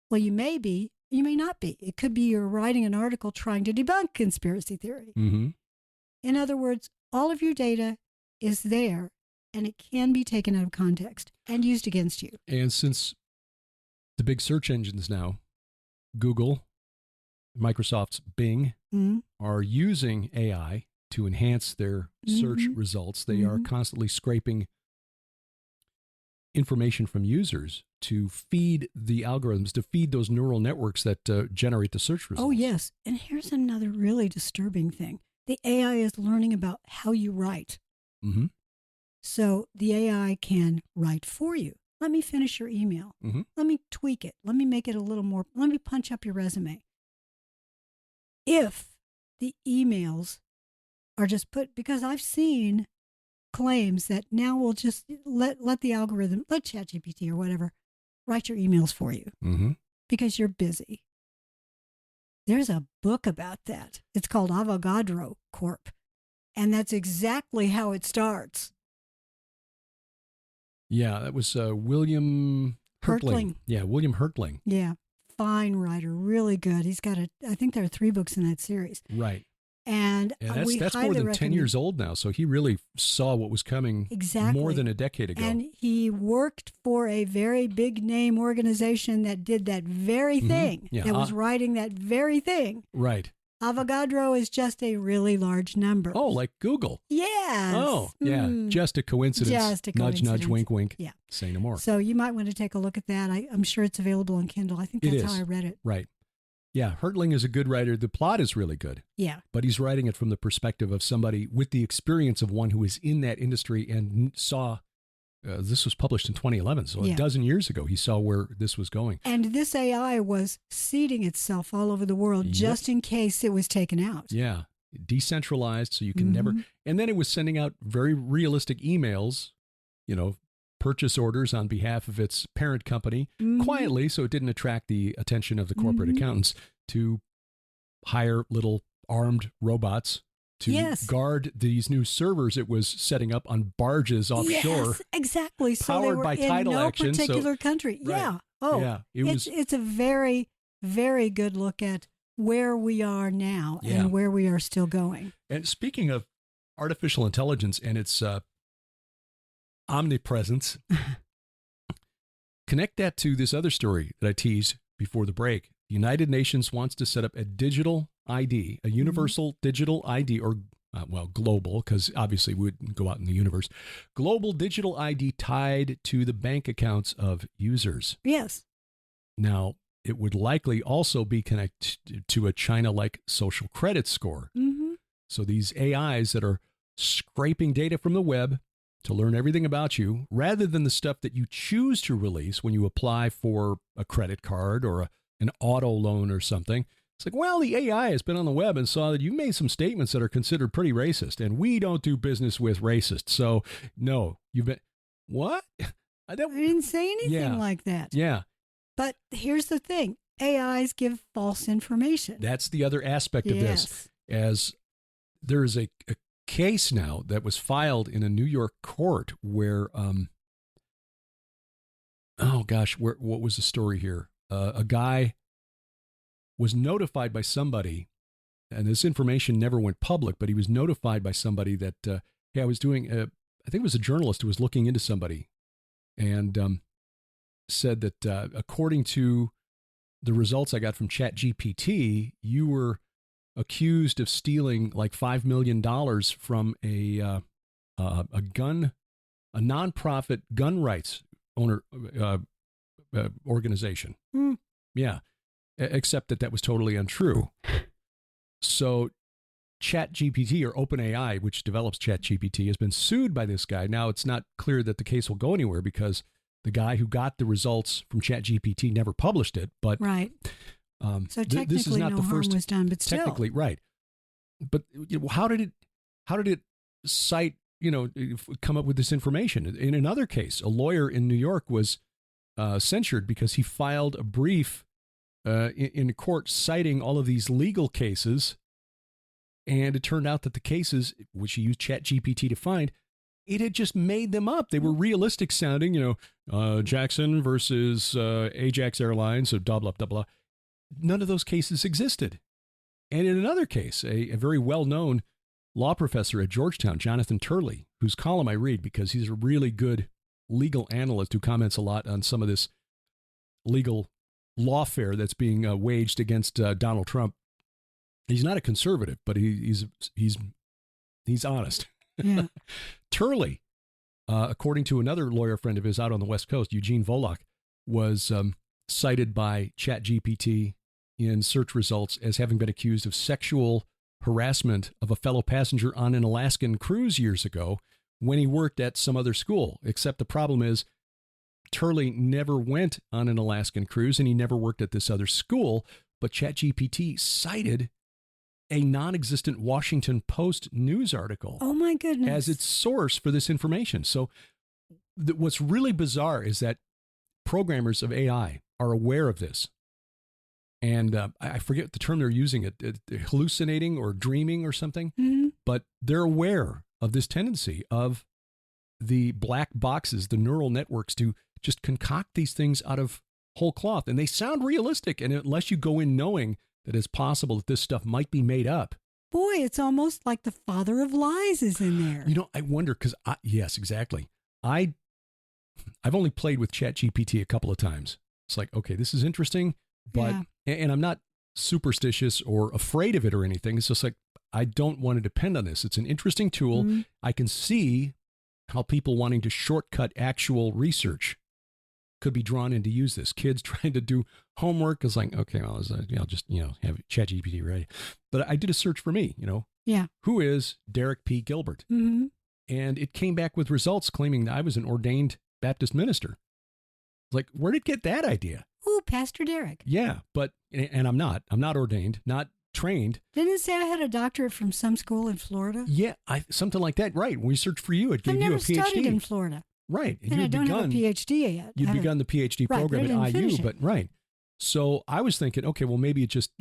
Well, you may be, you may not be. It could be you're writing an article trying to debunk conspiracy theory. In other words, all of your data is there, and it can be taken out of context and used against you. And since the big search engines now, Google, Microsoft's Bing, are using AI to enhance their search results, they are constantly scraping information from users to feed the algorithms, to feed those neural networks that generate the search results. Oh, yes. And here's another really disturbing thing. The AI is learning about how you write. So the AI can write for you. Let me finish your email. Let me tweak it. Let me make it a little more, let me punch up your resume. If the emails are just put, because I've seen claims that now we'll just let the algorithm, let ChatGPT or whatever, write your emails for you because you're busy. There's a book about that. It's called Wagner Group. And that's exactly how it starts. Yeah, that was William Hertling. Yeah, William Hertling. Yeah, fine writer, really good. He's got I think there are 3 books in that series. Right. And that's more than 10 years old now. So he really saw what was coming more than a decade ago. And he worked for a very big name organization that did that very thing, that was writing that very thing. Right. Avogadro is just a really large number. Oh, like Google. Yes. Oh, yeah. Just a coincidence. Just a coincidence. Nudge, nudge, wink, wink. Yeah. Say no more. So you might want to take a look at that. I'm sure it's available on Kindle. I think that's how I read it. Right. Yeah, Hertling is a good writer. The plot is really good. Yeah. But he's writing it from the perspective of somebody with the experience of one who is in that industry and saw, this was published in 2011, so a dozen years ago, he saw where this was going. And this AI was seeding itself all over the world just in case it was taken out. Yeah. Decentralized, so you can never, and then it was sending out very realistic emails, purchase orders on behalf of its parent company quietly, so it didn't attract the attention of the corporate accountants to hire little armed robots to guard these new servers it was setting up on barges offshore. Yes, exactly. So powered they were by in tidal no action. particular country. Right. Yeah. Oh, yeah. It's a very, very good look at where we are now and where we are still going. And speaking of artificial intelligence and its omnipresence, connect that to this other story that I teased before the break. The United Nations wants to set up a digital ID, a universal digital ID, or global, because obviously we wouldn't go out in the universe. Global digital ID tied to the bank accounts of users. Yes. Now, it would likely also be connected to a China-like social credit score. So these AIs that are scraping data from the web to learn everything about you, rather than the stuff that you choose to release when you apply for a credit card or an auto loan or something. It's like, well, the AI has been on the web and saw that you made some statements that are considered pretty racist, and we don't do business with racists. So, no, you've been, what? I didn't say anything like that. Yeah. But here's the thing. AIs give false information. That's the other aspect of this. As there is a case now that was filed in a New York court where, what was the story here? A guy was notified by somebody, and this information never went public, but he was notified by somebody that, I was doing, I think it was a journalist who was looking into somebody and said that according to the results I got from ChatGPT, you were accused of stealing like $5 million from a nonprofit gun rights owner organization. Yeah, except that was totally untrue. So ChatGPT, or OpenAI, which develops ChatGPT, has been sued by this guy. Now it's not clear that the case will go anywhere because the guy who got the results from ChatGPT never published it. But right. So technically, this is not no the harm first, was done, but still. Technically, right. But how did it cite, come up with this information? In another case, a lawyer in New York was censured because he filed a brief in court citing all of these legal cases, and it turned out that the cases, which he used ChatGPT to find, it had just made them up. They were realistic sounding, Jackson versus Ajax Airlines, so blah, blah, blah, blah. None of those cases existed. And in another case, a very well-known law professor at Georgetown, Jonathan Turley, whose column I read because he's a really good legal analyst who comments a lot on some of this legal lawfare that's being waged against Donald Trump. He's not a conservative, but he's honest. Yeah. Turley, according to another lawyer friend of his out on the West Coast, Eugene Volokh, was cited by ChatGPT in search results as having been accused of sexual harassment of a fellow passenger on an Alaskan cruise years ago when he worked at some other school. Except the problem is Turley never went on an Alaskan cruise and he never worked at this other school, but ChatGPT cited a non-existent Washington Post news article. Oh my goodness. As its source for this information. So what's really bizarre is that programmers of AI are aware of this. And I forget the term they're using, hallucinating or dreaming or something, but they're aware of this tendency of the black boxes, the neural networks, to just concoct these things out of whole cloth. And they sound realistic. And unless you go in knowing that it's possible that this stuff might be made up, boy, it's almost like the father of lies is in there. I wonder, because yes, exactly. I've only played with ChatGPT a couple of times. It's like, okay, this is interesting, but, and I'm not superstitious or afraid of it or anything. It's just like, I don't want to depend on this. It's an interesting tool. Mm-hmm. I can see how people wanting to shortcut actual research could be drawn in to use this. Kids trying to do homework is like, okay, well, I'll just, have ChatGPT ready. But I did a search for me, who is Derek P. Gilbert? Mm-hmm. And it came back with results claiming that I was an ordained Baptist minister. Like, where did it get that idea? Ooh, Pastor Derek. Yeah, and I'm not ordained, not trained. Didn't it say I had a doctorate from some school in Florida? Yeah, something like that. Right. When we searched for you, it gave you a PhD. I've never studied in Florida. Right. And I don't have a PhD yet. You'd begun the PhD program at IU, but right. So I was thinking, okay, well, maybe it just,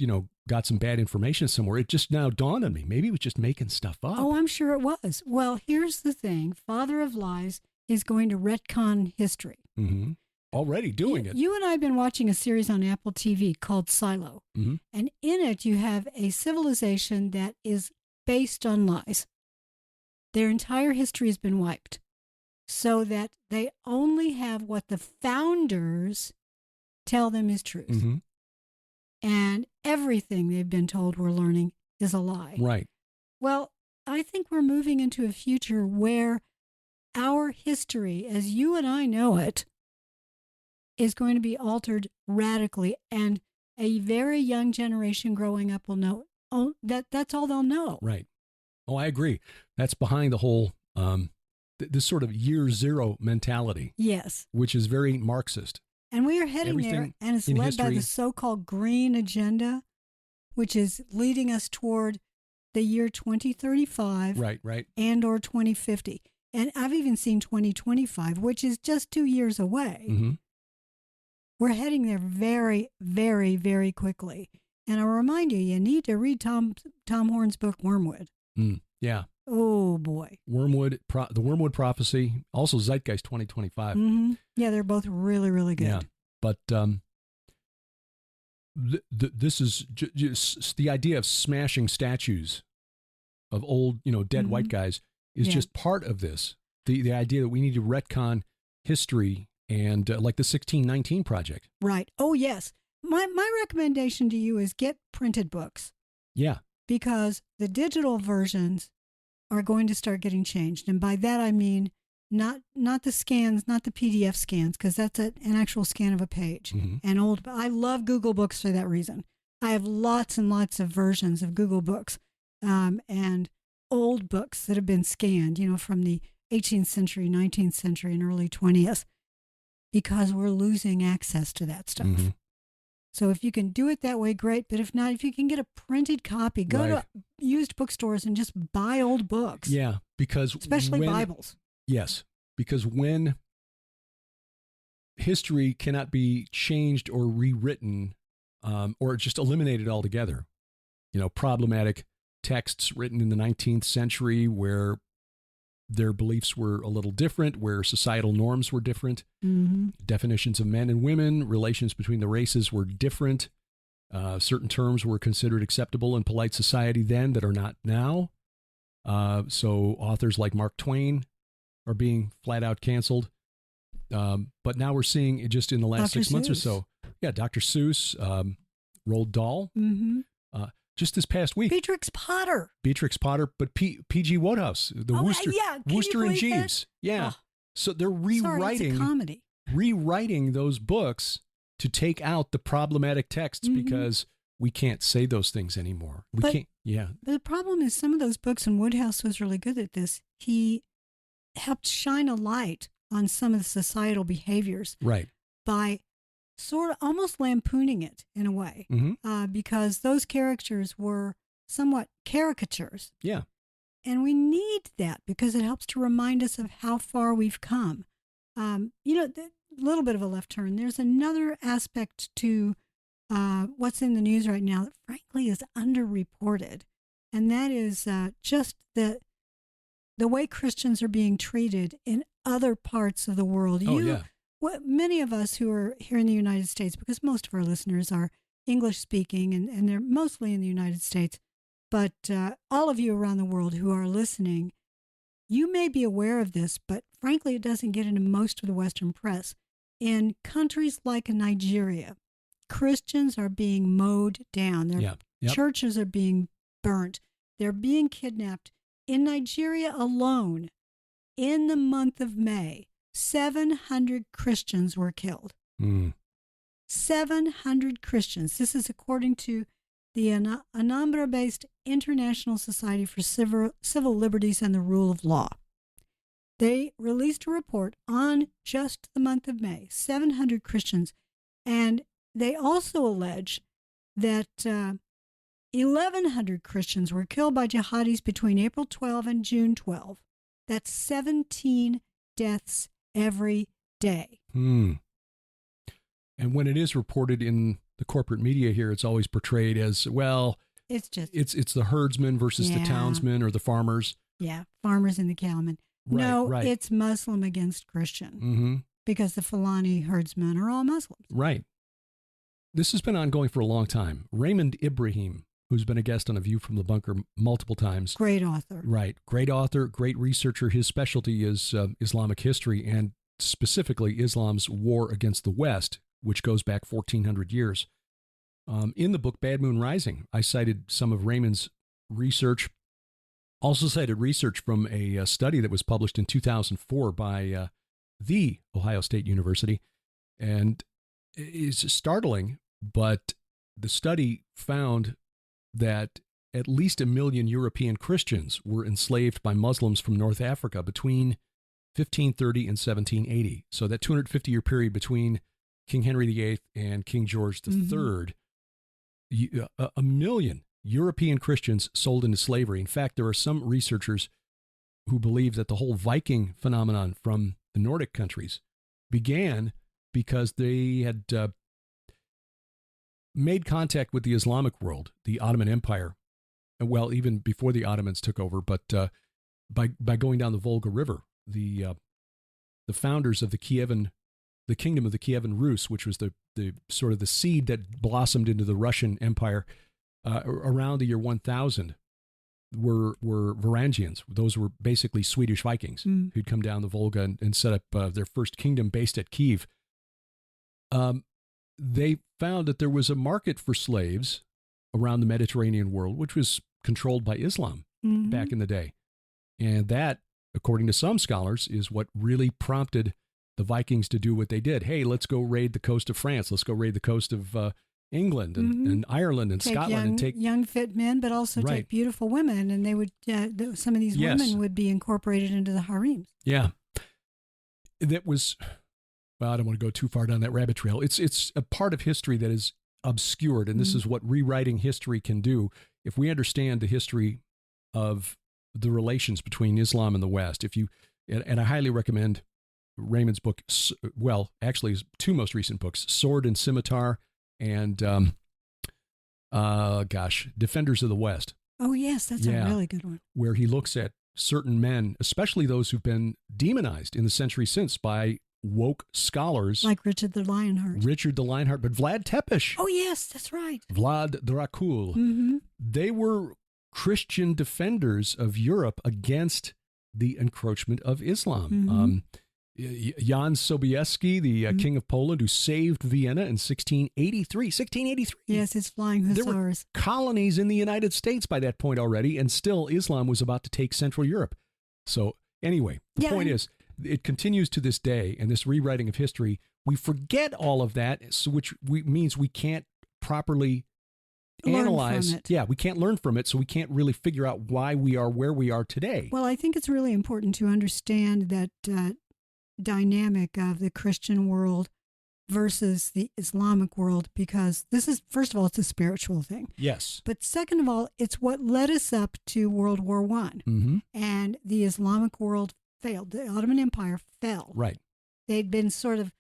got some bad information somewhere. It just now dawned on me. Maybe it was just making stuff up. Oh, I'm sure it was. Well, here's the thing. Father of Lies is going to retcon history. Mm-hmm. Already doing it. You and I have been watching a series on Apple TV called Silo. Mm-hmm. And in it, you have a civilization that is based on lies. Their entire history has been wiped so that they only have what the founders tell them is truth. Mm-hmm. And everything they've been told we're learning is a lie. Right. Well, I think we're moving into a future where our history, as you and I know it, is going to be altered radically, and a very young generation growing up will know that's all they'll know. Right. Oh, I agree. That's behind the whole this sort of year zero mentality. Yes. Which is very Marxist. And we are heading there, and it's led by the so-called green agenda, which is leading us toward the year 2035. Right. And or 2050. And I've even seen 2025, which is just 2 years away. Mm-hmm. We're heading there very, very, very quickly. And I'll remind you, you need to read Tom Horn's book, Wormwood. Yeah. Oh, boy. Wormwood, the Wormwood Prophecy, also Zeitgeist 2025. Mm-hmm. Yeah, they're both really, really good. Yeah. But this is just the idea of smashing statues of old, dead white guys is just part of this. The idea that we need to retcon history and like the 1619 Project. Right. Oh, yes. My recommendation to you is get printed books. Yeah. Because the digital versions are going to start getting changed. And by that, I mean not the scans, not the PDF scans, because that's an actual scan of a page. Mm-hmm. And I love Google Books for that reason. I have lots and lots of versions of Google Books and old books that have been scanned, from the 18th century, 19th century, and early 20th, because we're losing access to that stuff. Mm-hmm. So if you can do it that way, great. But if not, if you can get a printed copy, go to used bookstores and just buy old books. Yeah, because especially Bibles. Yes, because when history cannot be changed or rewritten or just eliminated altogether, problematic texts written in the 19th century where their beliefs were a little different, where societal norms were different, definitions of men and women, relations between the races were different. Certain terms were considered acceptable in polite society then that are not now. So authors like Mark Twain are being flat out canceled. But now we're seeing it just in the last Dr. 6 months or Seuss. so. Yeah, Dr. Seuss, Roald Dahl. Mm-hmm. Just this past week. Beatrix Potter, but P.G. Wodehouse, the Wooster and Jeeves. That? Yeah. Oh. So they're Sorry, it's a comedy. rewriting those books to take out the problematic texts because we can't say those things anymore. We can't. Yeah. But the problem is some of those books, and Woodhouse was really good at this. He helped shine a light on some of the societal behaviors. Right. By sort of almost lampooning it in a way, because those characters were somewhat caricatures. Yeah. And we need that because it helps to remind us of how far we've come. A little bit of a left turn. There's another aspect to what's in the news right now that frankly is underreported. And that is just the way Christians are being treated in other parts of the world. Many of us who are here in the United States, because most of our listeners are English speaking and they're mostly in the United States, But all of you around the world who are listening, you may be aware of this, but frankly, it doesn't get into most of the Western press. In countries like Nigeria, Christians are being mowed down. Their churches are being burnt. They're being kidnapped. In Nigeria alone, in the month of May, 700 Christians were killed. 700 Christians. This is according to the Anambra-based International Society for Civil Liberties and the Rule of Law. They released a report on just the month of May, 700 Christians, and they also allege that 1,100 Christians were killed by jihadis between April 12 and June 12. That's 17 deaths every day. And when it is reported in the corporate media here, it's always portrayed as, well, it's the herdsmen versus the townsmen or the farmers. Yeah, farmers and the cowmen. Right. It's Muslim against Christian because the Fulani herdsmen are all Muslims. Right. This has been ongoing for a long time. Raymond Ibrahim, who's been a guest on A View from the Bunker multiple times. Great author. Right. Great author, great researcher. His specialty is Islamic history and specifically Islam's war against the West, which goes back 1,400 years. In the book Bad Moon Rising, I cited some of Raymond's research, also cited research from a study that was published in 2004 by the Ohio State University. And it's startling, but the study found that at least 1 million European Christians were enslaved by Muslims from North Africa between 1530 and 1780. So that 250-year period between King Henry VIII and King George III, 1 million European Christians sold into slavery. In fact, there are some researchers who believe that the whole Viking phenomenon from the Nordic countries began because they had made contact with the Islamic world, the Ottoman Empire, well, even before the Ottomans took over, but by going down the Volga River, the founders of the kingdom of the Kievan Rus, which was the sort of the seed that blossomed into the Russian Empire around the year 1000, were Varangians. Those were basically Swedish Vikings who'd come down the Volga and set up their first kingdom based at Kiev. They found that there was a market for slaves around the Mediterranean world, which was controlled by Islam back in the day. And that, according to some scholars, is what really prompted the Vikings to do what they did. Hey, let's go raid the coast of France. Let's go raid the coast of England and Ireland and Scotland. And take young, fit men, but also take beautiful women. And they would some of these women would be incorporated into the harems. Yeah. That was... Well, I don't want to go too far down that rabbit trail. It's a part of history that is obscured, and this is what rewriting history can do. If we understand the history of the relations between Islam and the West, and I highly recommend Raymond's book, well, actually his two most recent books, Sword and Scimitar and, Defenders of the West. Oh, yes, that's a really good one. Where he looks at certain men, especially those who've been demonized in the century since by woke scholars like Richard the Lionheart, but Vlad Tepes. Oh yes, that's right. Vlad Dracul. They were Christian defenders of Europe against the encroachment of Islam. Jan Sobieski, the king of Poland, who saved Vienna in 1683. Yes, his flying hussars. There were colonies in the United States by that point already, and still Islam was about to take Central Europe. So anyway, the point is, it continues to this day, and this rewriting of history, we forget all of that, which means we can't properly analyze. Yeah, we can't learn from it, so we can't really figure out why we are where we are today. Well, I think it's really important to understand that dynamic of the Christian world versus the Islamic world, because this is, first of all, it's a spiritual thing. Yes. But second of all, it's what led us up to World War I. And the Islamic world failed. The Ottoman Empire fell. Right. They'd been sort of,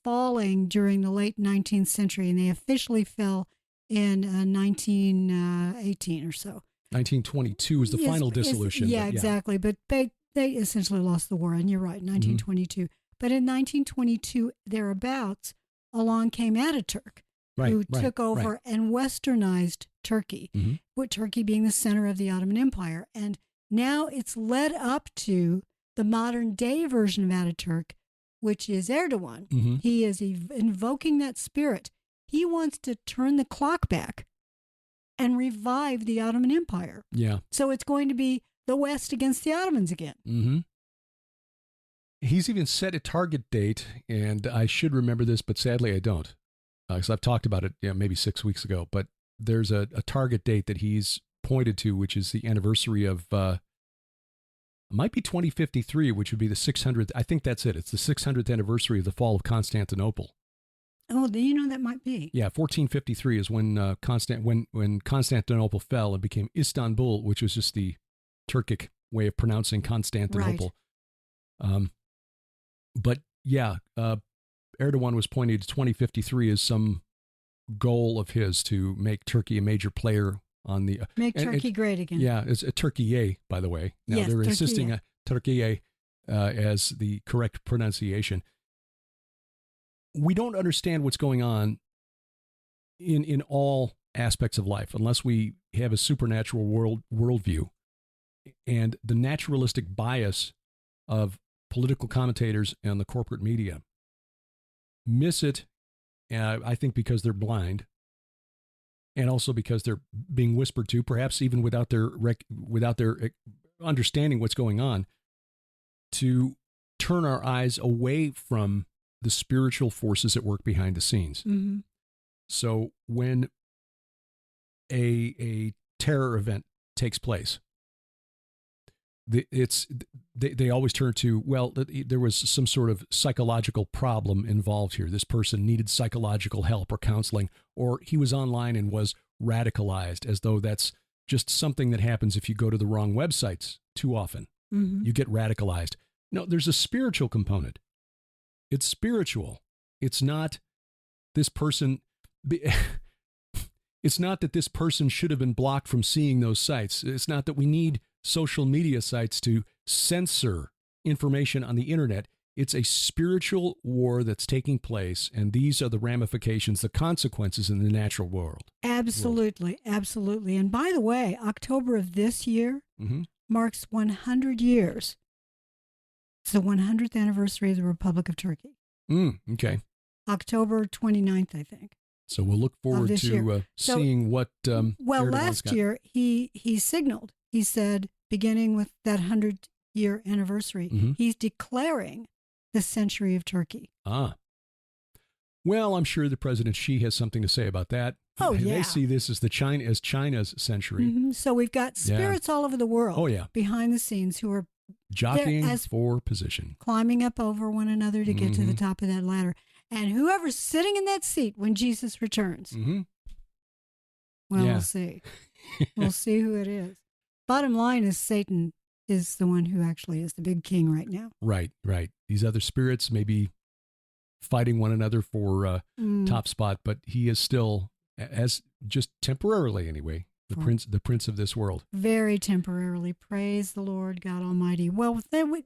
falling during the late 19th century, and they officially fell in 1918 or so. 1922 was the final dissolution. Exactly. But they essentially lost the war, and you're right, 1922. But in 1922, thereabouts, along came Ataturk. who took over and westernized Turkey, with Turkey being the center of the Ottoman Empire. And now it's led up to the modern day version of Ataturk, which is Erdogan. He is invoking that spirit. He wants to turn the clock back and revive the Ottoman Empire. Yeah. So it's going to be the West against the Ottomans again. He's even set a target date, and I should remember this, but sadly I don't. Because I've talked about it maybe 6 weeks ago, but there's a target date that he's pointed to, which is the anniversary of, might be 2053, which would be the 600th. I think that's it. It's the 600th anniversary of the fall of Constantinople. Oh, do you know that might be? Yeah, 1453 is when Constantinople fell and became Istanbul, which was just the Turkic way of pronouncing Constantinople. Right. But yeah, Erdogan was pointing to 2053 as some goal of his to make Turkey a major player on the... Make Turkey great again. Yeah, it's a Turkey, by the way. Now yes, they're insisting Turkey as the correct pronunciation. We don't understand what's going on in all aspects of life unless we have a supernatural worldview. And the naturalistic bias of political commentators and the corporate media miss it, I think because they're blind, and also because they're being whispered to, perhaps even without their understanding what's going on, to turn our eyes away from the spiritual forces at work behind the scenes. So when a terror event takes place, they always turn to, well, there was some sort of psychological problem involved here. This person needed psychological help or counseling, or he was online and was radicalized, as though that's just something that happens if you go to the wrong websites too often. You get radicalized. No, there's a spiritual component. It's spiritual. It's not this person. It's not that this person should have been blocked from seeing those sites. It's not that we need social media sites to censor information on the internet. It's a spiritual war that's taking place, and these are the ramifications, the consequences in the natural world. Absolutely, absolutely. And by the way, October of this year marks 100 years. It's the 100th anniversary of the Republic of Turkey. Okay. October 29th, I think. So we'll look forward to seeing what well, last year he signaled. He said, beginning with that 100-year anniversary, he's declaring the century of Turkey. Well, I'm sure the President Xi has something to say about that. Oh, yeah. They see this as China's century. So we've got spirits all over the world. Oh, yeah. Behind the scenes who are jockeying for position, climbing up over one another to get to the top of that ladder. And whoever's sitting in that seat when Jesus returns, we'll see. We'll see who it is. Bottom line is Satan is the one who actually is the big king right now. Right. These other spirits may be fighting one another for top spot, but he is still, as just temporarily anyway, the prince of this world. Very temporarily. Praise the Lord God Almighty. Well, then we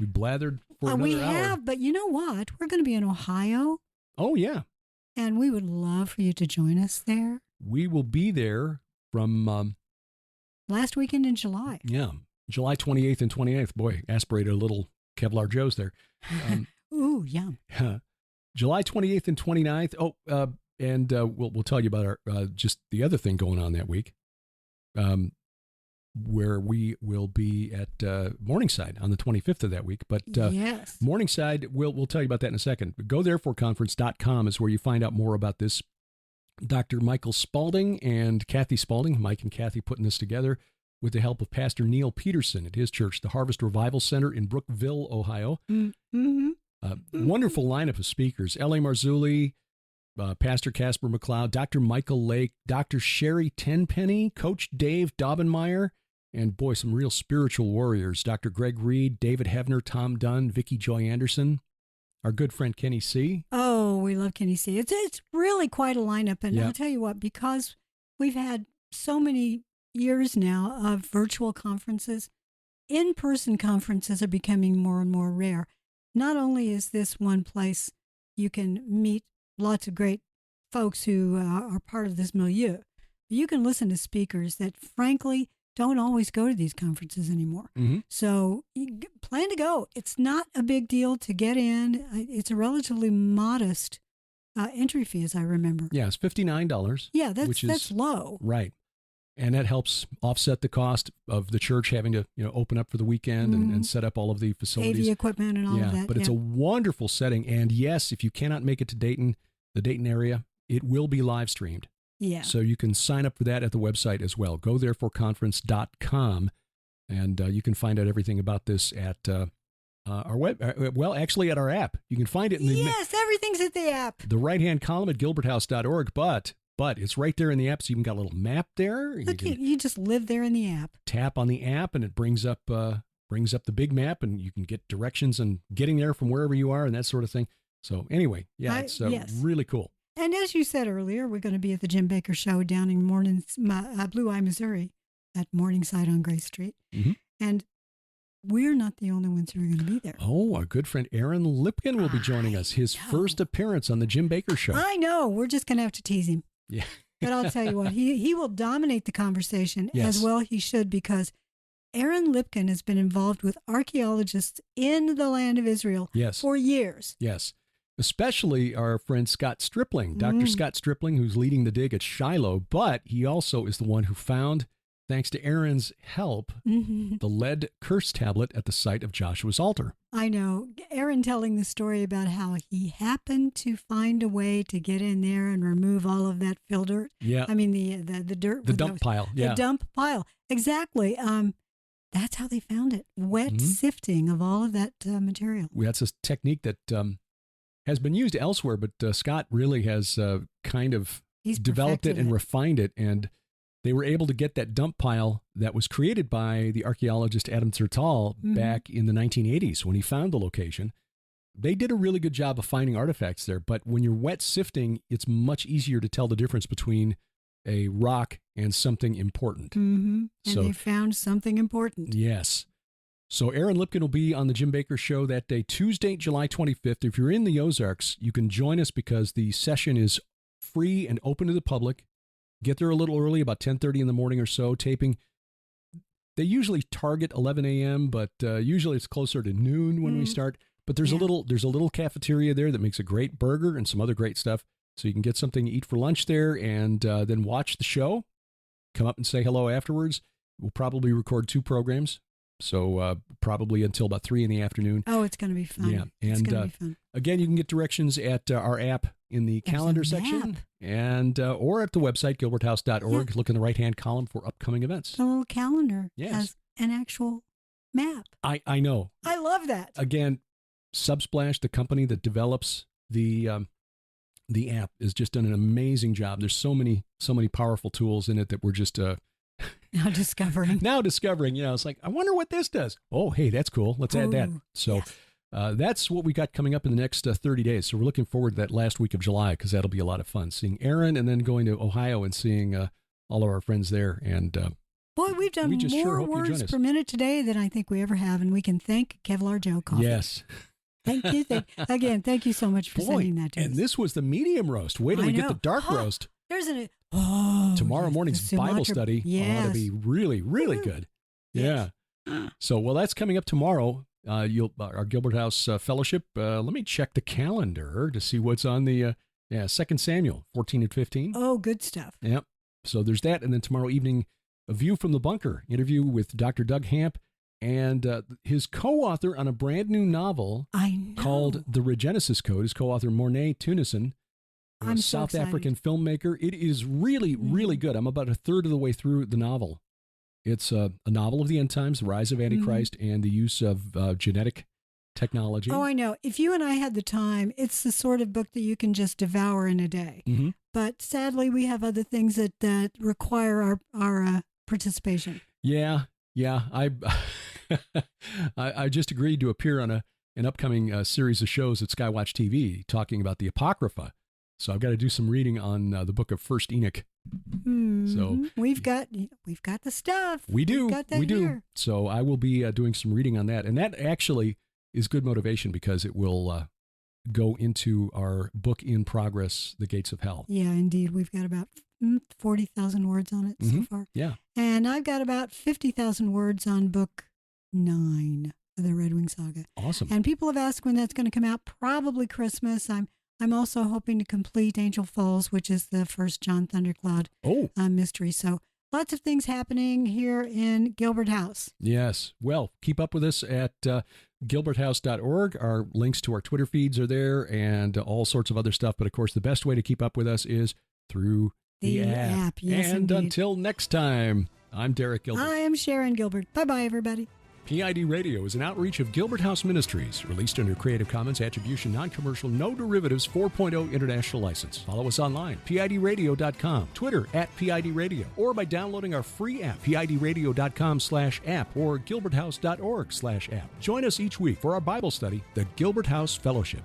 blathered for another hour. We have, but you know what? We're going to be in Ohio. Oh, yeah. And we would love for you to join us there. We will be there from... last weekend in July. Yeah. July 28th and 29th. Boy, aspirated a little Kevlar Joe's there. Ooh, yum. July 28th and 29th. Oh, and we'll tell you about our just the other thing going on that week, where we will be at Morningside on the 25th of that week. But yes. Morningside, we'll tell you about that in a second. GoThereforeConference.com is where you find out more about this. Dr. Michael Spalding and Kathy Spalding, Mike and Kathy putting this together with the help of Pastor Neil Peterson at his church, the Harvest Revival Center in Brookville, Ohio. Wonderful lineup of speakers. L.A. Marzulli, Pastor Casper McLeod, Dr. Michael Lake, Dr. Sherry Tenpenny, Coach Dave Daubenmeyer, and boy, some real spiritual warriors. Dr. Greg Reed, David Hevner, Tom Dunn, Vicki Joy Anderson, our good friend Kenny C. Oh, we love Kenny C. It's really quite a lineup. And I'll tell you what, because we've had so many years now of virtual conferences, in-person conferences are becoming more and more rare. Not only is this one place you can meet lots of great folks who are part of this milieu. You can listen to speakers that, frankly, don't always go to these conferences anymore. Mm-hmm. So plan to go. It's not a big deal to get in. It's a relatively modest entry fee, as I remember. Yeah, it's $59. Yeah, that's low. Right. And that helps offset the cost of the church having to, open up for the weekend and set up all of the facilities. AV equipment and all of that. But it's a wonderful setting. And yes, if you cannot make it to Dayton, the Dayton area, it will be live streamed. Yeah. So you can sign up for that at the website as well. GoThereForConference.com. And you can find out everything about this at our web. Actually, at our app. You can find it in the Yes, everything's at the app. the right-hand column at gilberthouse.org. But it's right there in the app. So you even got a little map there. Look, you just live there in the app. Tap on the app, and it brings up the big map, and you can get directions and getting there from wherever you are and that sort of thing. So anyway, it's really cool. And as you said earlier, we're going to be at the Jim Baker Show down in Blue Eye, Missouri, at Morningside on Grace Street. Mm-hmm. And we're not the only ones who are going to be there. Oh, our good friend Aaron Lipkin will be joining us. His first appearance on the Jim Baker Show. I know. We're just going to have to tease him. Yeah. But I'll tell you what, he will dominate the conversation, as well he should, because Aaron Lipkin has been involved with archaeologists in the land of Israel for years. Yes. Especially our friend Scott Stripling, Dr. Scott Stripling, who's leading the dig at Shiloh, but he also is the one who found, thanks to Aaron's help, the lead curse tablet at the site of Joshua's altar. I know. Aaron telling the story about how he happened to find a way to get in there and remove all of that fill dirt. Yeah. I mean, the dirt. The dump pile. Yeah. The dump pile. Exactly. That's how they found it. Wet sifting of all of that material. That's a technique that has been used elsewhere, but Scott really has kind of developed it and refined it. And they were able to get that dump pile that was created by the archaeologist Adam Zertal back in the 1980s when he found the location. They did a really good job of finding artifacts there, but when you're wet sifting, it's much easier to tell the difference between a rock and something important. Mm-hmm. And they found something important. Yes. So Aaron Lipkin will be on the Jim Baker Show that day, Tuesday, July 25th. If you're in the Ozarks, you can join us because the session is free and open to the public. Get there a little early, about 10:30 in the morning or so, taping. They usually target 11 a.m., but usually it's closer to noon when we start. But there's a little cafeteria there that makes a great burger and some other great stuff. So you can get something to eat for lunch there and then watch the show. Come up and say hello afterwards. We'll probably record 2 programs. So probably until about 3 in the afternoon. Oh, it's going to be fun. Yeah. It's going to be fun. Again, you can get directions at our app in the calendar section and or at the website, gilberthouse.org. Look in the right-hand column for upcoming events. The little calendar has an actual map. I know. I love that. Again, Subsplash, the company that develops the app, has just done an amazing job. There's so many powerful tools in it that we're just now discovering. It's like, I wonder what this does. Oh, hey, that's cool. Let's add that. So that's what we got coming up in the next 30 days. So we're looking forward to that last week of July because that'll be a lot of fun. Seeing Aaron and then going to Ohio and seeing all of our friends there. And boy, we've done more words per minute today than I think we ever have. And we can thank Kevlar Joe Coffee. Yes. Thank you. Thank you so much for sending that to us. And this was the medium roast. Wait till we get the dark roast. There's tomorrow morning's Bible study ought to be really, really good. Yeah. So, that's coming up tomorrow. Our Gilbert House Fellowship. Let me check the calendar to see what's on the 2 Samuel 14 and 15. Oh, good stuff. Yep. So there's that, and then tomorrow evening, A View from the Bunker interview with Dr. Doug Hamp and his co-author on a brand new novel called The Regenesis Code. His co-author Mornay Tunison. A South African filmmaker. It is really, really good. I'm about a third of the way through the novel. It's a novel of the end times, the rise of Antichrist, and the use of genetic technology. Oh, I know. If you and I had the time, it's the sort of book that you can just devour in a day. Mm-hmm. But sadly, we have other things that require our participation. Yeah. I just agreed to appear on an upcoming series of shows at Skywatch TV talking about the Apocrypha. So I've got to do some reading on the book of First Enoch. So we've got the stuff. We do. We do. Here. So I will be doing some reading on that, and that actually is good motivation because it will go into our book in progress, The Gates of Hell. Yeah, indeed. We've got about 40,000 words on it so far. Yeah. And I've got about 50,000 words on book 9 of the Red Wing Saga. Awesome. And people have asked when that's going to come out. Probably Christmas. I'm also hoping to complete Angel Falls, which is the first John Thundercloud mystery. So lots of things happening here in Gilbert House. Yes. Well, keep up with us at gilberthouse.org. Our links to our Twitter feeds are there and all sorts of other stuff. But of course, the best way to keep up with us is through the app. Yes, and indeed. until next time, I'm Derek Gilbert. I am Sharon Gilbert. Bye-bye, everybody. PID Radio is an outreach of Gilbert House Ministries, released under Creative Commons Attribution, Non-Commercial, No Derivatives 4.0 International License. Follow us online, PIDradio.com, Twitter @PIDRadio, or by downloading our free app, PIDradio.com/app or gilberthouse.org/app. Join us each week for our Bible study, the Gilbert House Fellowship.